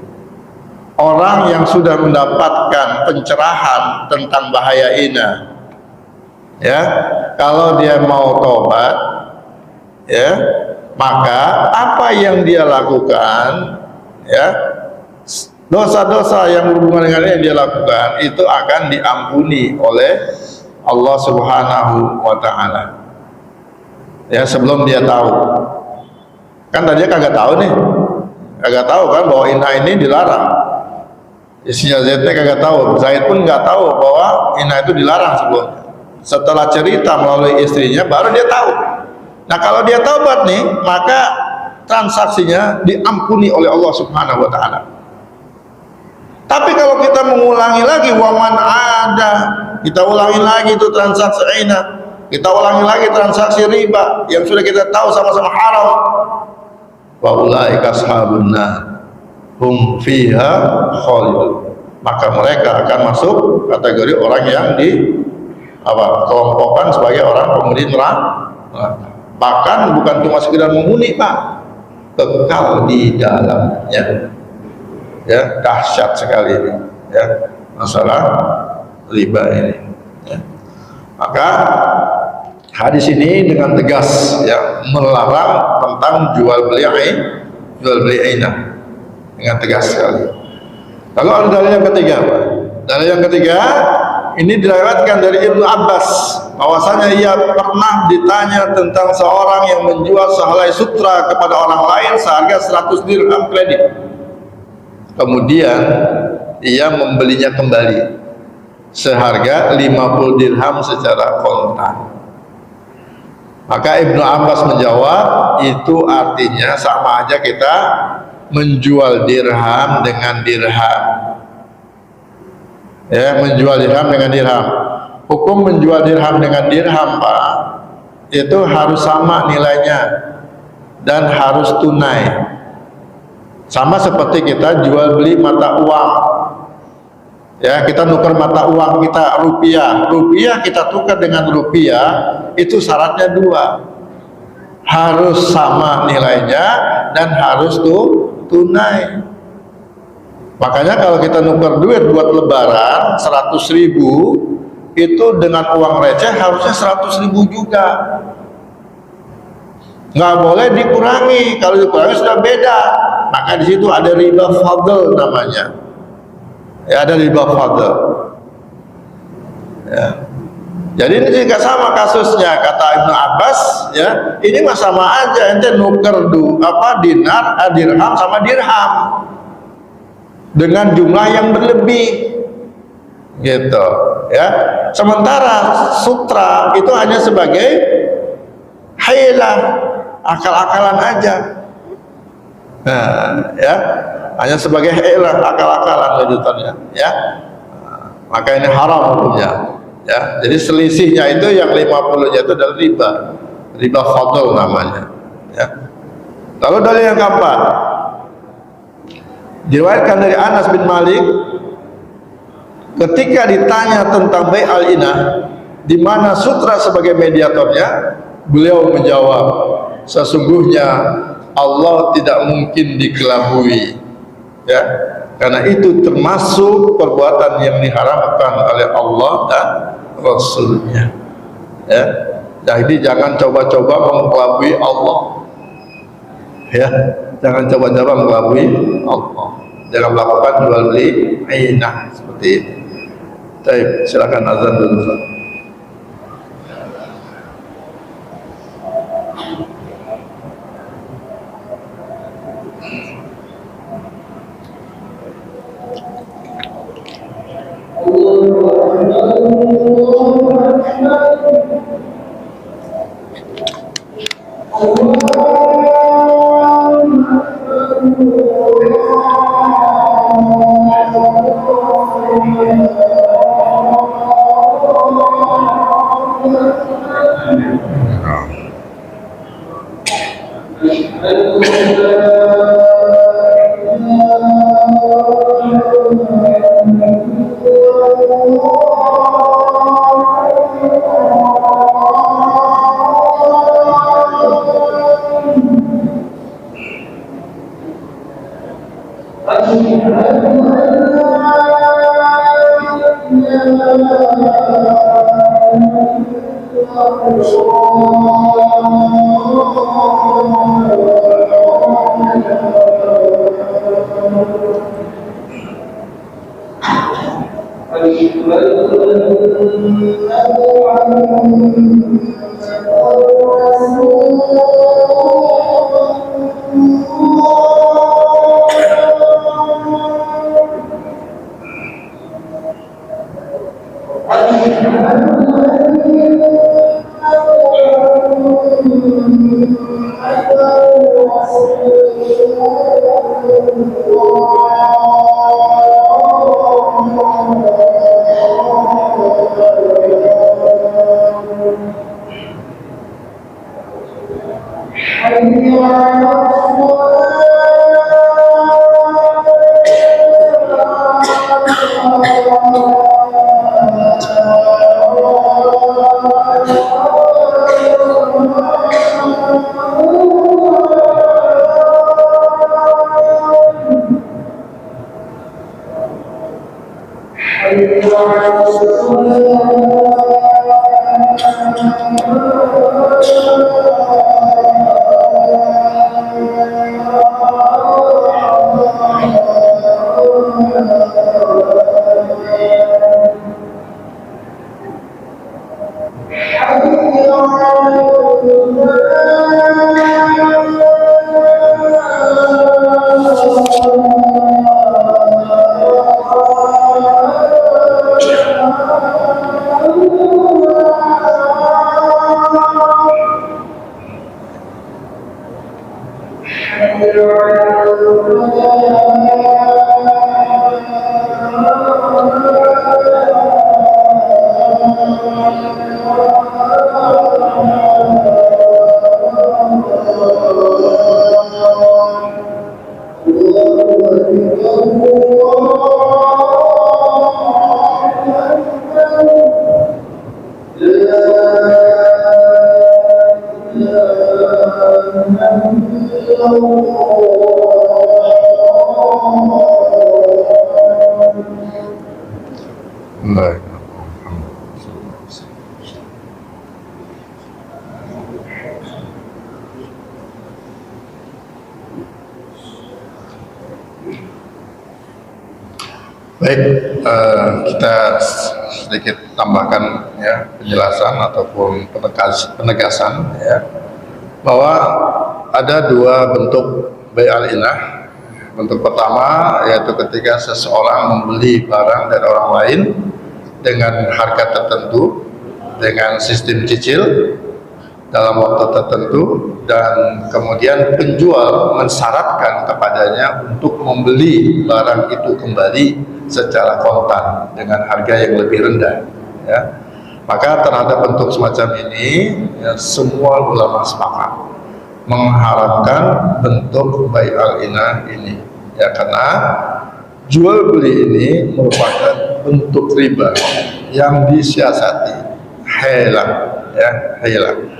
Orang yang sudah mendapatkan pencerahan tentang bahaya ina, ya, kalau dia mau tobat, ya, maka apa yang dia lakukan, ya, dosa-dosa yang berhubungan dengan yang dia lakukan itu akan diampuni oleh Allah Subhanahu wa ta'ala. Ya, sebelum dia tahu. Kan tadinya kagak tahu nih, kagak tahu kan bahwa ina ini dilarang. Istrinya Zaidnya kagak tahu, Zaid pun nggak tahu bahwa ina itu dilarang sebelumnya. Setelah cerita melalui istrinya, baru dia tahu. Nah, kalau dia taubat nih, maka transaksinya diampuni oleh Allah Subhanahu wa ta'ala. Tapi kalau kita mengulangi lagi, waman ada, kita ulangi lagi itu transaksi ina, kita ulangi lagi transaksi riba yang sudah kita tahu sama-sama haram, wa ulaika ashabun nar hum fiha khalidun, maka mereka akan masuk kategori orang yang kelompokkan sebagai orang penghuni neraka. Bahkan bukan cuma sekedar menghuni, Pak, kekal di dalamnya. Ya, dahsyat sekali ini, ya, masalah riba ini, ya. Maka hadis ini dengan tegas, ya, melarang tentang jual beli ainah dengan tegas sekali. Lalu ada dalil yang ketiga, Pak. Dalil yang ketiga ini diriwayatkan dari Ibnu Abbas bahwasanya ia pernah ditanya tentang seorang yang menjual sehelai sutra kepada orang lain seharga 100 dirham kredit. Kemudian ia membelinya kembali seharga 50 dirham secara kontan. Maka Ibnu Abbas menjawab, itu artinya sama aja kita menjual dirham dengan dirham. Ya, menjual dirham dengan dirham. Hukum menjual dirham dengan dirham, Pak, itu harus sama nilainya dan harus tunai. Sama seperti kita jual beli mata uang. Ya, kita tukar mata uang kita rupiah kita tukar dengan rupiah, itu syaratnya dua, harus sama nilainya dan harus tunai. Makanya kalau kita nuker duit buat lebaran 100.000, itu dengan uang receh harusnya 100.000 juga, nggak boleh dikurangi. Kalau dikurangi sudah beda, maka di situ ada riba fadl namanya. Ya, ada riba fadl. Ya. Jadi ini juga sama kasusnya, kata Ibnu Abbas, ya, ini mah sama aja, ente nuker dirham sama dirham dengan jumlah yang berlebih, gitu, ya. Sementara sutra itu hanya sebagai hilah, akal-akalan aja. Nah, ya, hanya sebagai hilah, akal-akalan lanjutannya, ya. Maka ini haram hukumnya, ya. Jadi selisihnya itu yang 50-nya itu adalah riba fadl namanya, ya. Lalu dalil yang keempat diriwayatkan dari Anas bin Malik, ketika ditanya tentang bai' al-inah, di mana sutra sebagai mediatornya, beliau menjawab, sesungguhnya Allah tidak mungkin dikelabui, ya, karena itu termasuk perbuatan yang diharamkan oleh Allah dan Rasulnya, ya. Jadi jangan coba-coba mengelabui Allah, ya, jangan coba-coba mengelabui Allah, jangan melakukan jual beli ainah seperti ini. Baik, silakan azan dulu. Baik, kita sedikit tambahkan ya penjelasan ataupun penegasan ya bahwa ada dua bentuk bai'al inah. Bentuk pertama yaitu ketika seseorang membeli barang dari orang lain dengan harga tertentu, dengan sistem cicil dalam waktu tertentu, dan kemudian penjual mensyaratkan kepadanya untuk membeli barang itu kembali secara kontan dengan harga yang lebih rendah ya. Maka terhadap bentuk semacam ini ya, semua ulama sepakat mengharamkan bentuk bai'al inah ini ya, karena jual beli ini merupakan bentuk riba yang disiasati, halal ya, halal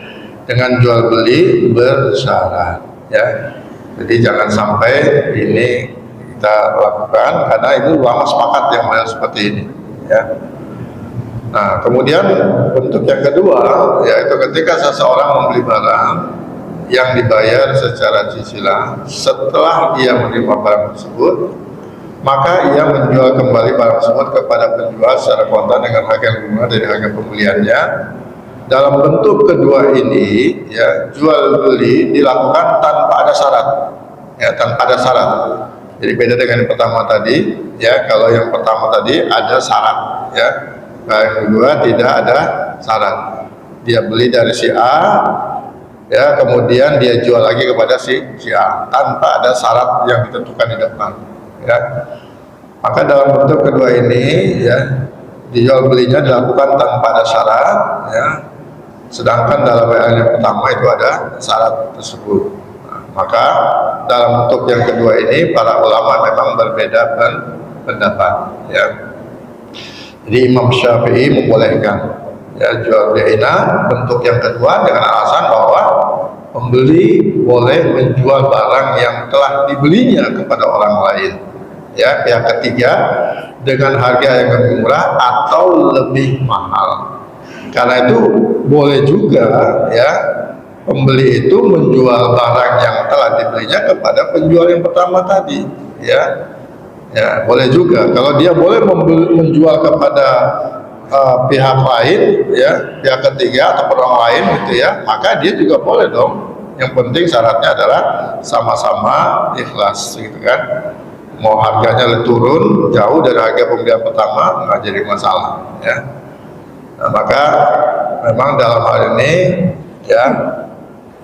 dengan jual beli bersyarat ya. Jadi jangan sampai ini kita lakukan, karena itu ulama sepakat yang model seperti ini ya. Nah, kemudian bentuk yang kedua yaitu ketika seseorang membeli barang yang dibayar secara cicilan, setelah ia menerima barang tersebut maka ia menjual kembali barang tersebut kepada penjual secara kontan dengan harga yang lebih murah dari harga pembeliannya. Dalam bentuk kedua ini ya, jual beli dilakukan tanpa ada syarat ya, tanpa ada syarat. Jadi beda dengan yang pertama tadi ya. Kalau yang pertama tadi ada syarat ya, nah, yang kedua tidak ada syarat. Dia beli dari si A ya, kemudian dia jual lagi kepada si A tanpa ada syarat yang ditentukan di depan ya. Maka dalam bentuk kedua ini ya, dijual belinya dilakukan tanpa ada syarat ya, sedangkan dalam yang pertama itu ada syarat tersebut. Nah, maka dalam bentuk yang kedua ini para ulama memang berbeda pendapat ya. Jadi Imam Syafi'i membolehkan ya jual beli ina bentuk yang kedua dengan alasan bahwa pembeli boleh menjual barang yang telah dibelinya kepada orang lain ya, pihak ketiga dengan harga yang lebih murah atau lebih mahal. Karena itu boleh juga ya pembeli itu menjual barang yang telah dibelinya kepada penjual yang pertama tadi ya. Ya, boleh juga. Kalau dia boleh menjual kepada pihak lain ya, pihak ketiga atau orang lain gitu ya, maka dia juga boleh dong. Yang penting syaratnya adalah sama-sama ikhlas gitu kan. Mau harganya turun jauh dari harga pembelian pertama nggak jadi masalah ya. Nah, maka memang dalam hal ini ya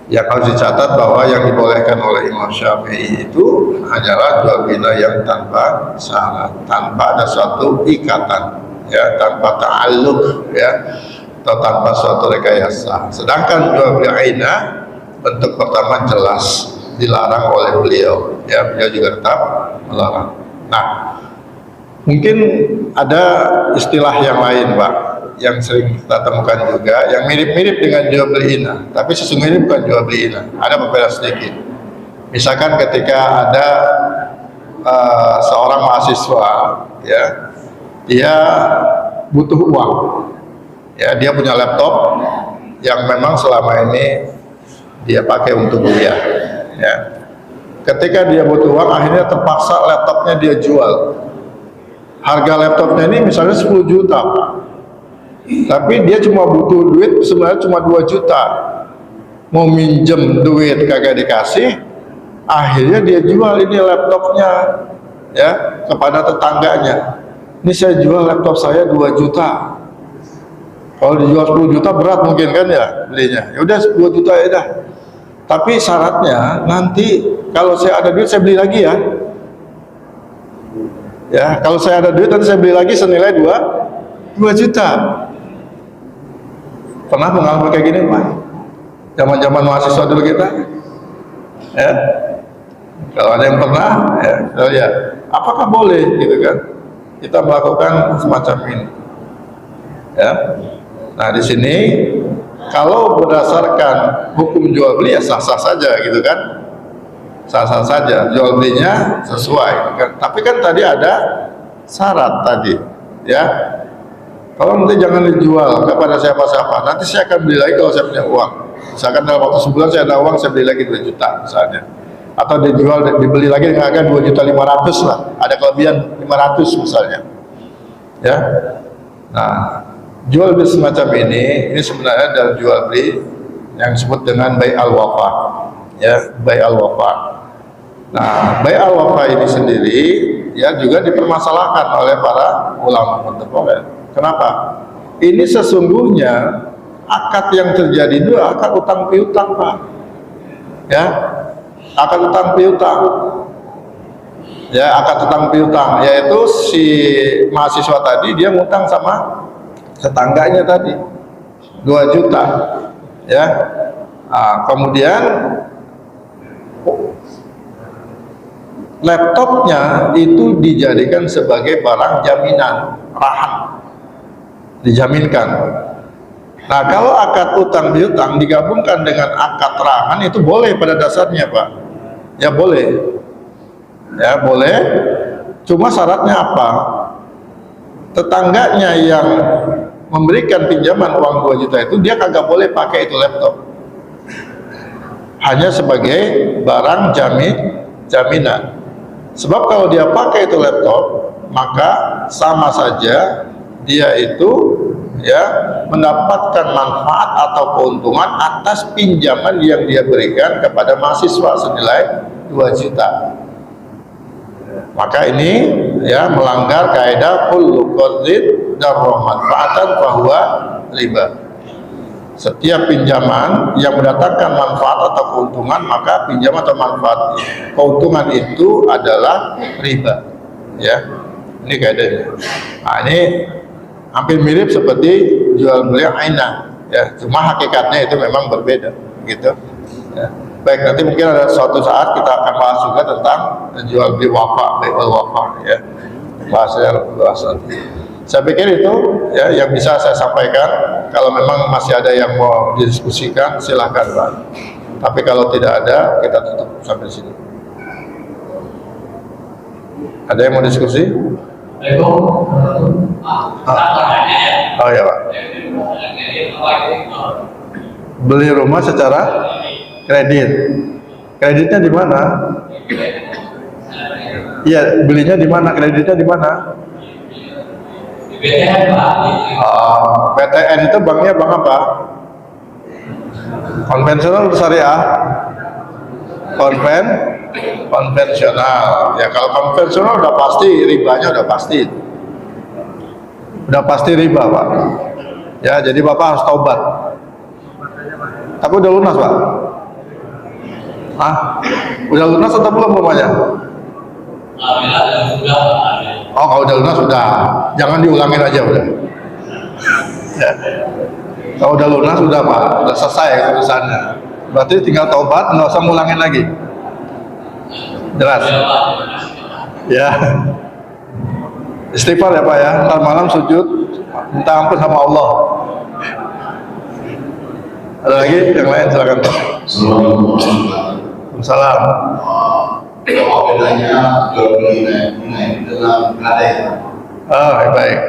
yang harus dicatat bahwa yang dibolehkan oleh Imam Syafi'i itu hanyalah jual beli yang tanpa syarat, tanpa ada suatu ikatan ya, tanpa ta'alluq ya, atau tanpa suatu rekayasa. Sedangkan jual beli aina bentuk pertama jelas dilarang oleh beliau ya, beliau juga tetap melarang. Nah, mungkin ada istilah yang lain Pak yang sering kita temukan juga yang mirip-mirip dengan jual beli ina, tapi sesungguhnya bukan jual beli ina, ada berbeda sedikit. Misalkan ketika ada seorang mahasiswa ya, dia butuh uang ya, dia punya laptop yang memang selama ini dia pakai untuk kuliah ya. Ketika dia butuh uang, akhirnya terpaksa laptopnya dia jual. Harga laptopnya ini misalnya 10 juta, tapi dia cuma butuh duit sebenarnya cuma 2 juta. Mau minjem duit kagak dikasih, akhirnya dia jual ini laptopnya ya kepada tetangganya. Ini saya jual laptop saya 2 juta. Kalau dijual 10 juta berat mungkin kan ya belinya. Ya udah 2 juta ya dah. Tapi syaratnya nanti kalau saya ada duit saya beli lagi ya. Ya, kalau saya ada duit nanti saya beli lagi senilai 2 juta. Pernah mengalami kayak gini Pak? Zaman-zaman mahasiswa dulu kita ya. Kalau ada yang pernah ya, kita lihat apakah boleh gitu kan kita melakukan semacam ini ya. Nah di sini kalau berdasarkan hukum jual beli ya sah-sah saja gitu kan, sah-sah saja jual belinya sesuai kan. Tapi kan tadi ada syarat tadi ya, kalau nanti jangan dijual kepada siapa-siapa, nanti saya akan beli lagi kalau saya punya uang. Misalkan dalam waktu sebulan saya ada uang, saya beli lagi 2 juta misalnya, atau dijual dibeli lagi dengan harga 2.500.000 lah, ada kelebihan 500 misalnya ya. Nah jual beli semacam ini sebenarnya adalah jual beli yang disebut dengan bai al-wafa ya, bai al-wafa. Nah bai al-wafa ini sendiri ya juga dipermasalahkan oleh para ulama kontemporer. Kenapa? Ini sesungguhnya akad yang terjadi itu akad utang piutang Pak ya, akad utang piutang ya, akad utang piutang, yaitu si mahasiswa tadi dia ngutang sama tetangganya tadi 2 juta ya. Nah, kemudian laptopnya itu dijadikan sebagai barang jaminan rahan, dijaminkan. Nah kalau akad utang piutang digabungkan dengan akad rahan itu boleh pada dasarnya Pak ya, boleh ya, boleh. Cuma syaratnya apa? Tetangganya yang memberikan pinjaman uang 2 juta itu dia kagak boleh pakai itu laptop, hanya sebagai barang jaminan. Sebab kalau dia pakai itu laptop maka sama saja dia itu ya mendapatkan manfaat atau keuntungan atas pinjaman yang dia berikan kepada mahasiswa senilai 2 juta. Maka ini ya melanggar kaidah kullu qardin darra manfaatan fahuwa riba. Setiap pinjaman yang mendatangkan manfaat atau keuntungan, maka pinjaman atau manfaat keuntungan itu adalah riba ya. Ini kaidahnya. Nah, ini hampir mirip seperti jual beli ainah, ya. Cuma hakikatnya itu memang berbeda, gitu. Ya. Baik, nanti mungkin ada suatu saat kita akan bahas juga tentang jual beli wafa, bai'ul wafa, ya. Bahasnya luas nanti. Saya pikir itu ya yang bisa saya sampaikan. Kalau memang masih ada yang mau didiskusikan, silahkan Pak. Tapi kalau tidak ada, kita tutup sampai sini. Ada yang mau diskusi? Oh ya Pak. Beli rumah secara kredit. Kreditnya di mana? Iya, belinya di mana? Kreditnya di mana? PTN itu banknya bank apa? Konvensional atau syariah? Konvensional. Ya kalau konvensional udah pasti ribanya udah pasti riba Pak. Ya jadi Bapak harus taubat. Tapi udah lunas Pak? Udah lunas atau belum rumahnya? Oh kalau udah lunas sudah, jangan diulangin aja udah. Ya. Kalau udah lunas sudah Pak, udah selesai urusannya. Berarti tinggal taubat, nggak usah ngulangin lagi. Jelas? Ya. Istighfar ya Pak ya, ntar malam sujud, minta ampun sama Allah. Ada lagi yang lain silakan Pak. Salam. Apa bedanya jual beli inai dengan gadai? Baik.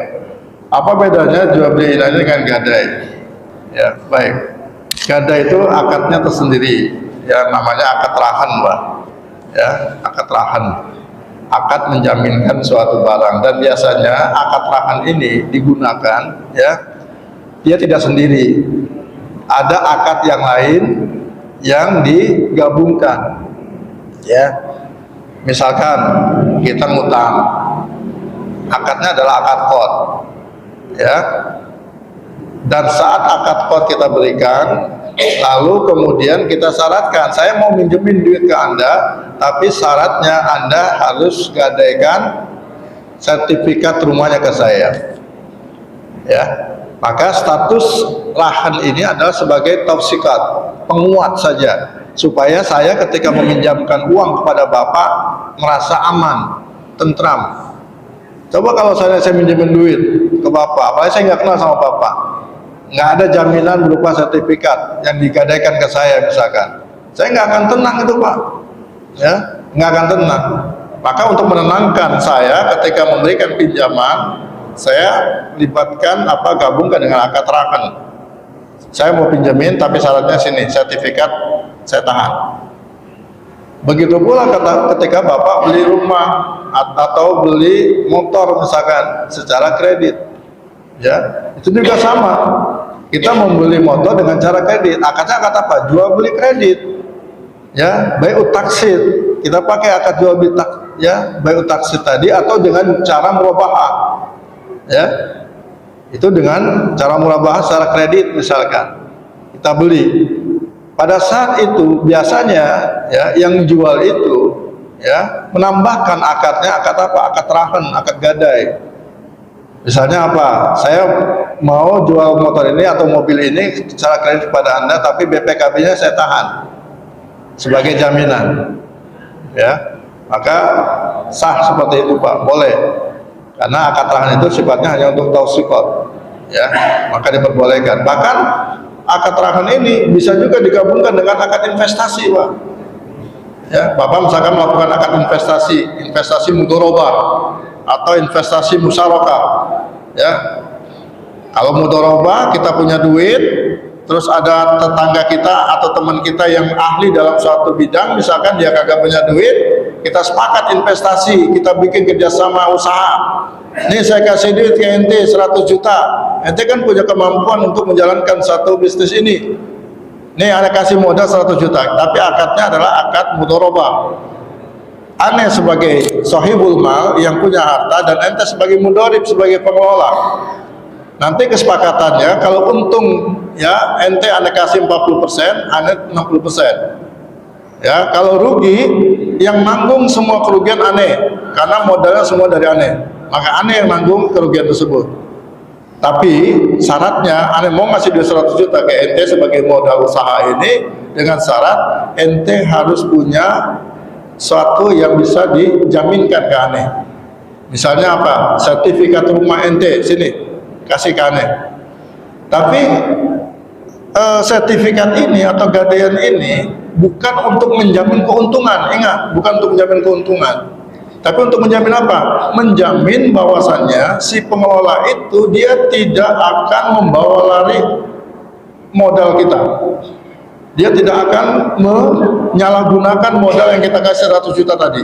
Apa bedanya jual beli inai dengan gadai? Ya, baik. Gadai itu akadnya tersendiri, ya namanya akad rahan, Pak. Ya, akad rahan. Akad menjaminkan suatu barang dan biasanya akad rahan ini digunakan, ya. Dia tidak sendiri. Ada akad yang lain yang digabungkan. Ya. Misalkan kita ngutang, akadnya adalah akad qad, ya. Dan saat akad qad kita berikan, lalu kemudian kita syaratkan, saya mau minjemin duit ke Anda, tapi syaratnya Anda harus gadaikan sertifikat rumahnya ke saya, ya. Maka status rahan ini adalah sebagai tausikat, penguat saja, supaya saya ketika meminjamkan uang kepada Bapak merasa aman, tentram. Coba kalau saya minjemin duit ke Bapak, apalagi saya nggak kenal sama Bapak, nggak ada jaminan berupa sertifikat yang digadaikan ke saya misalkan, saya nggak akan tenang itu Pak, ya, nggak akan tenang. Maka untuk menenangkan saya ketika memberikan pinjaman, saya libatkan gabungkan dengan akad rahan. Saya mau pinjemin tapi syaratnya sini, sertifikat saya tahan. Begitu pula ketika Bapak beli rumah atau beli motor misalkan secara kredit, ya itu juga sama. Kita membeli motor dengan cara kredit, akadnya akad apa? Jual beli kredit, ya, bai'ut taksid. Kita pakai akad jual beli bai'ut taksid tadi, atau dengan cara murabahah, ya, itu dengan cara murabahah secara kredit misalkan kita beli. Pada saat itu biasanya ya yang jual itu ya menambahkan akadnya, akad apa? Akad rahan, akad gadai. Misalnya apa? Saya mau jual motor ini atau mobil ini secara kredit kepada Anda, tapi BPKB-nya saya tahan sebagai jaminan. Ya, maka sah seperti itu Pak, boleh. Karena akad rahan itu sifatnya hanya untuk tausiqat, ya, maka diperbolehkan. Bahkan akad rahan ini bisa juga digabungkan dengan akad investasi Pak. Ya, Bapak misalkan melakukan akad investasi mudharabah atau investasi musyarakah, ya. Kalau mudharabah kita punya duit, terus ada tetangga kita atau teman kita yang ahli dalam suatu bidang, misalkan dia kagak punya duit, kita sepakat investasi, kita bikin kerjasama usaha. Nih saya kasih duit ke ente 100 juta, ente kan punya kemampuan untuk menjalankan satu bisnis ini. Nih anda kasih modal 100 juta, tapi akadnya adalah akad mudharabah. Ane sebagai sahibul mal yang punya harta dan ente sebagai mudharib, sebagai pengelola. Nanti kesepakatannya kalau untung ya ente ane kasih 40%, ane 60%. Ya, kalau rugi yang nanggung semua kerugian ane karena modalnya semua dari ane. maka Anda yang nanggung kerugian tersebut. Tapi syaratnya Anda mau ngasih duit 100 juta ke ente sebagai modal usaha ini dengan syarat ente harus punya suatu yang bisa dijaminkan ke Ane. Misalnya apa? Sertifikat rumah ente, sini kasih ke Ane. Tapi sertifikat ini atau gadaian ini bukan untuk menjamin keuntungan. Ingat, bukan untuk menjamin keuntungan. Tapi untuk menjamin apa? Menjamin bahwasannya si pengelola itu dia tidak akan membawa lari modal kita. Dia tidak akan menyalahgunakan modal yang kita kasih 100 juta tadi.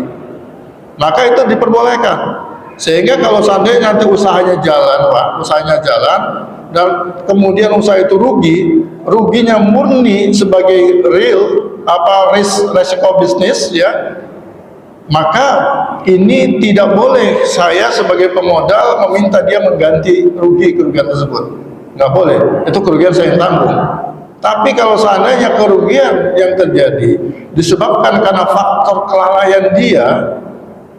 Maka itu diperbolehkan. Sehingga kalau seandainya nanti usahanya jalan, Pak, usahanya jalan, dan kemudian usaha itu ruginya murni sebagai real resiko bisnis, ya, maka ini tidak boleh saya sebagai pemodal meminta dia mengganti kerugian tersebut. Nggak boleh, itu kerugian saya yang tanggung. Tapi kalau seandainya kerugian yang terjadi disebabkan karena faktor kelalaian dia,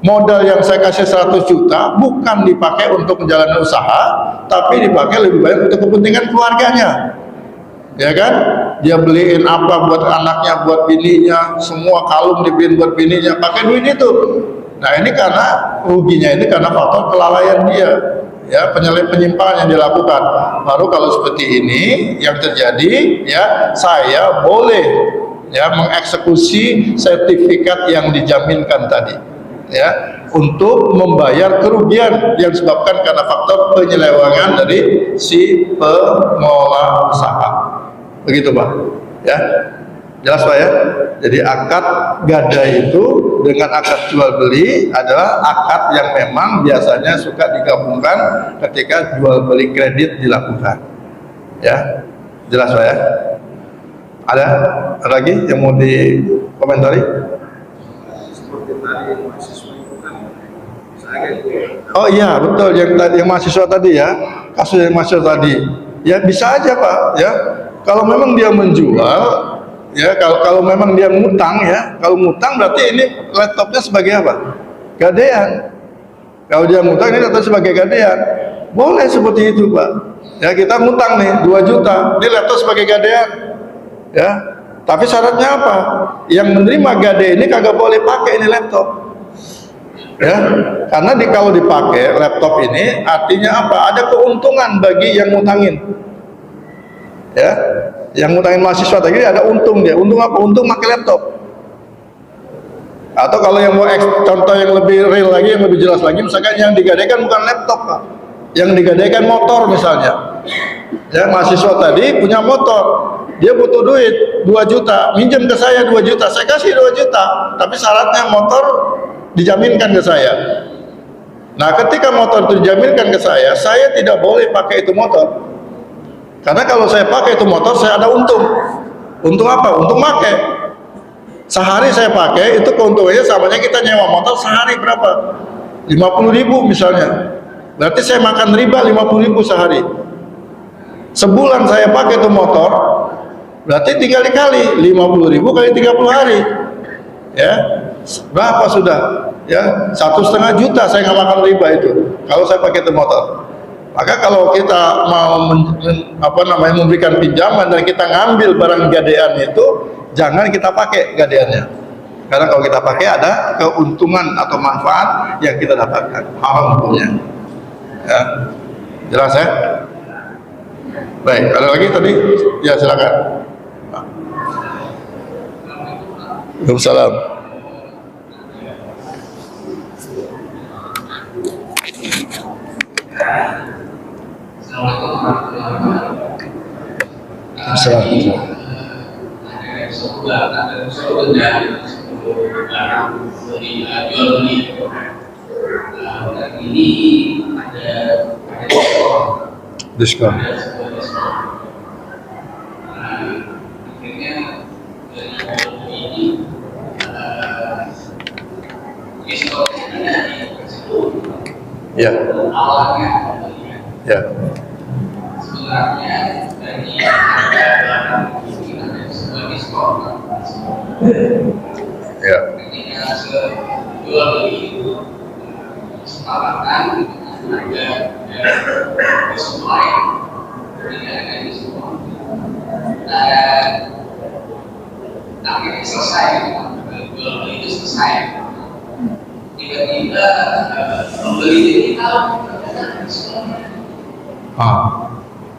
modal yang saya kasih 100 juta bukan dipakai untuk menjalani usaha, tapi dipakai lebih baik untuk kepentingan keluarganya, ya kan? Dia beliin apa buat anaknya, buat bininya, semua kalung dibeliin buat bininya, pakai duit itu. Nah ini karena ruginya ini karena faktor kelalaian dia, ya, penyimpangan yang dilakukan. Baru kalau seperti ini yang terjadi, ya, saya boleh, ya, mengeksekusi sertifikat yang dijaminkan tadi, ya, untuk membayar kerugian yang disebabkan karena faktor penyelewengan dari si pengelola usaha. Begitu Pak, ya, jelas Pak ya. Jadi akad gadai itu dengan akad jual beli adalah akad yang memang biasanya suka digabungkan ketika jual beli kredit dilakukan, ya, jelas Pak ya. Ada lagi yang mau dikomentari? Oh iya betul, yang mahasiswa tadi, ya, kasus yang mahasiswa tadi, ya, bisa aja Pak, ya, kalau memang dia menjual, ya, kalau memang dia ngutang, ya, kalau ngutang berarti ini laptopnya sebagai apa? Gadaian. Kalau dia ngutang ini laptop sebagai gadaian, boleh seperti itu Pak, ya, kita ngutang nih 2 juta, ini laptop sebagai gadaian, ya, tapi syaratnya apa? Yang menerima gadai ini kagak boleh pakai ini laptop, ya, karena kalau dipakai laptop ini artinya apa? Ada keuntungan bagi yang ngutangin, ya, yang ngutangin mahasiswa tadi ada untung dia. Untung apa? Untung pakai laptop. Atau kalau yang mau contoh yang lebih real lagi, yang lebih jelas lagi, misalkan yang digadaikan bukan laptop Pak, yang digadaikan motor misalnya, ya, mahasiswa tadi punya motor, dia butuh duit 2 juta, minjem ke saya 2 juta, saya kasih 2 juta, tapi syaratnya motor dijaminkan ke saya. Nah ketika motor itu dijaminkan ke saya tidak boleh pakai itu motor, karena kalau saya pakai itu motor saya ada untung. Untung apa? Untung pakai. Sehari saya pakai, itu keuntungannya samanya kita nyewa motor sehari berapa? 50.000 misalnya, berarti saya makan riba 50.000 sehari. Sebulan saya pakai itu motor, berarti tinggal dikali 50.000 kali 30 hari, ya, berapa sudah, ya, 1,5 juta saya nggak makan riba itu kalau saya pakai itu motor. Maka kalau kita mau memberikan pinjaman dan kita ngambil barang gadaian itu, jangan kita pakai gadaiannya, karena kalau kita pakai ada keuntungan atau manfaat yang kita dapatkan, haram hukumnya, ya, jelas ya. Baik, ada lagi tadi? Ya silakan. Waalaikumsalam. Diskon. Ya. Ya. Sebenarnya dari barang ini ada sebuah diskon. Ya. Ketika jual beli itu kesepakatan ada supply, tidak ada diskon. Dan akhirnya selesai, jual beli itu selesai. Tiba-tiba pembeli ini tahu ternyata diskon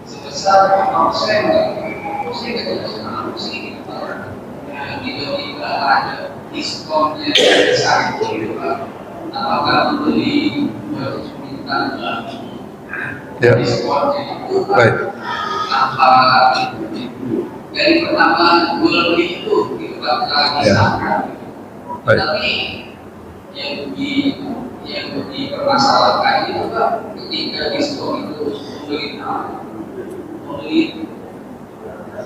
sebesar 5%. Saya tidak tahu sih. Tiba-tiba ada diskonnya besar itu, apakah membeli harus minta diskonnya itu apa dari pertama jual beli itu bakal disahkan, tapi yang dipermasalahkan itu Pak, ketika diskon itu membeli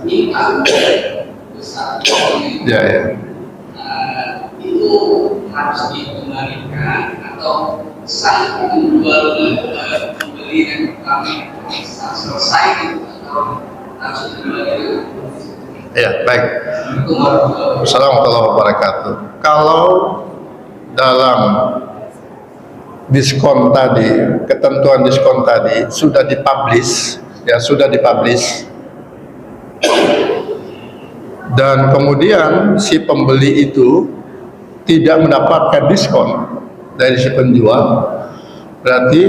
minta besar, itu harus dikembalikan atau sah menjual membeli dan kami bisa selesai atau harus dikembalikan. Ya, baik. Assalamualaikum warahmatullahi wabarakatuh. Kalau dalam diskon tadi, ketentuan diskon tadi sudah dipublish, dan kemudian si pembeli itu tidak mendapatkan diskon dari si penjual, berarti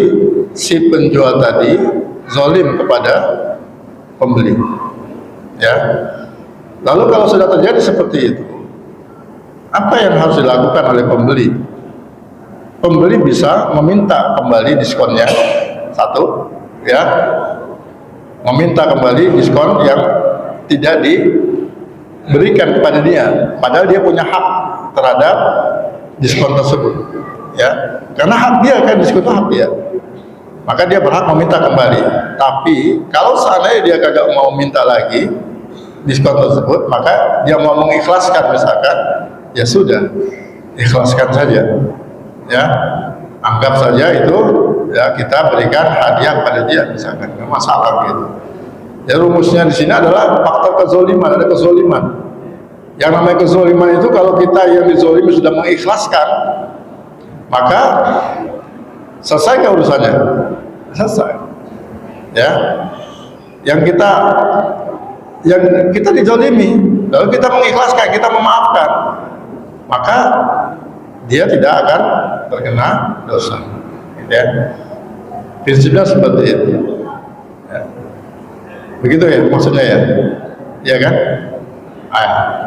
si penjual tadi zalim kepada pembeli. Ya. Lalu kalau sudah terjadi seperti itu, apa yang harus dilakukan oleh pembeli? Pembeli bisa meminta kembali diskonnya, satu, ya, meminta kembali diskon yang tidak diberikan kepada dia, padahal dia punya hak terhadap diskon tersebut, ya, karena hak dia kan, diskon itu hak dia, maka dia berhak meminta kembali. Tapi kalau seandainya dia kagak mau minta lagi diskon tersebut, maka dia mau mengikhlaskan misalkan, ya sudah, ikhlaskan saja, ya, anggap saja itu ya kita berikan hadiah pada dia misalkan, nggak masalah gitu. Ya, rumusnya di sini adalah faktor kezoliman, ada kezoliman. Yang namanya kezoliman itu kalau kita yang dizolimi sudah mengikhlaskan, maka selesai ke urusannya, selesai. Ya, yang kita dizolimi, lalu kita mengikhlaskan, kita memaafkan, maka dia tidak akan terkena dosa. Ya, prinsipnya seperti itu. Ya. Begitu ya maksudnya, ya kan?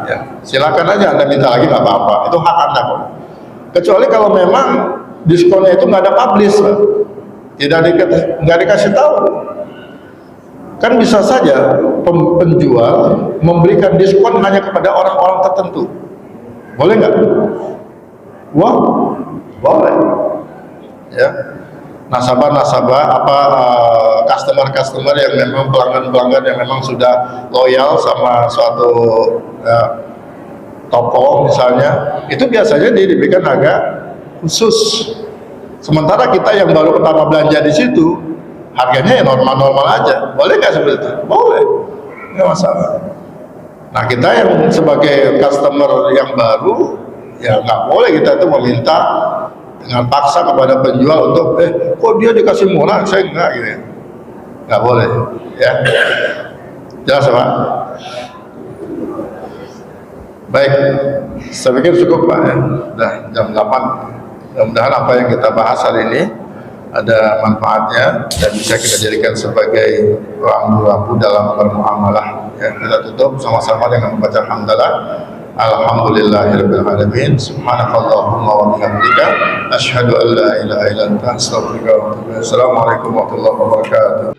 Ya. Silakan aja Anda minta lagi, nggak apa-apa, itu hak Anda kok. Kecuali kalau memang diskonnya itu nggak ada publish, nggak dikasih tahu. Kan bisa saja penjual memberikan diskon hanya kepada orang-orang tertentu. Boleh nggak? Wah, boleh. Ya, nasabah-nasabah customer-customer yang memang pelanggan-pelanggan yang memang sudah loyal sama suatu toko misalnya, itu biasanya diberikan harga khusus. Sementara kita yang baru pertama belanja di situ, harganya ya normal-normal aja. Boleh nggak seperti itu? Boleh, nggak masalah. Nah, kita yang sebagai customer yang baru, ya nggak boleh kita itu meminta dengan paksa kepada penjual untuk kok dia dikasih murah, saya enggak gitu. Nggak boleh, ya. Jelas Pak? Baik, saya pikir cukup Pak, ya. Udah jam 8. Mudah-mudahan apa yang kita bahas hari ini ada manfaatnya dan bisa kita jadikan sebagai rambu-rambu dalam bermuamalah. Ya, kita tutup sama-sama dengan membaca hamdalah. Alhamdulillahirabbil alamin. Subhanakallahumma wa bihamdika asyhadu an la ilaha illa anta astaghfiruka wa atubu ilaik. Assalamualaikum warahmatullahi wabarakatuh.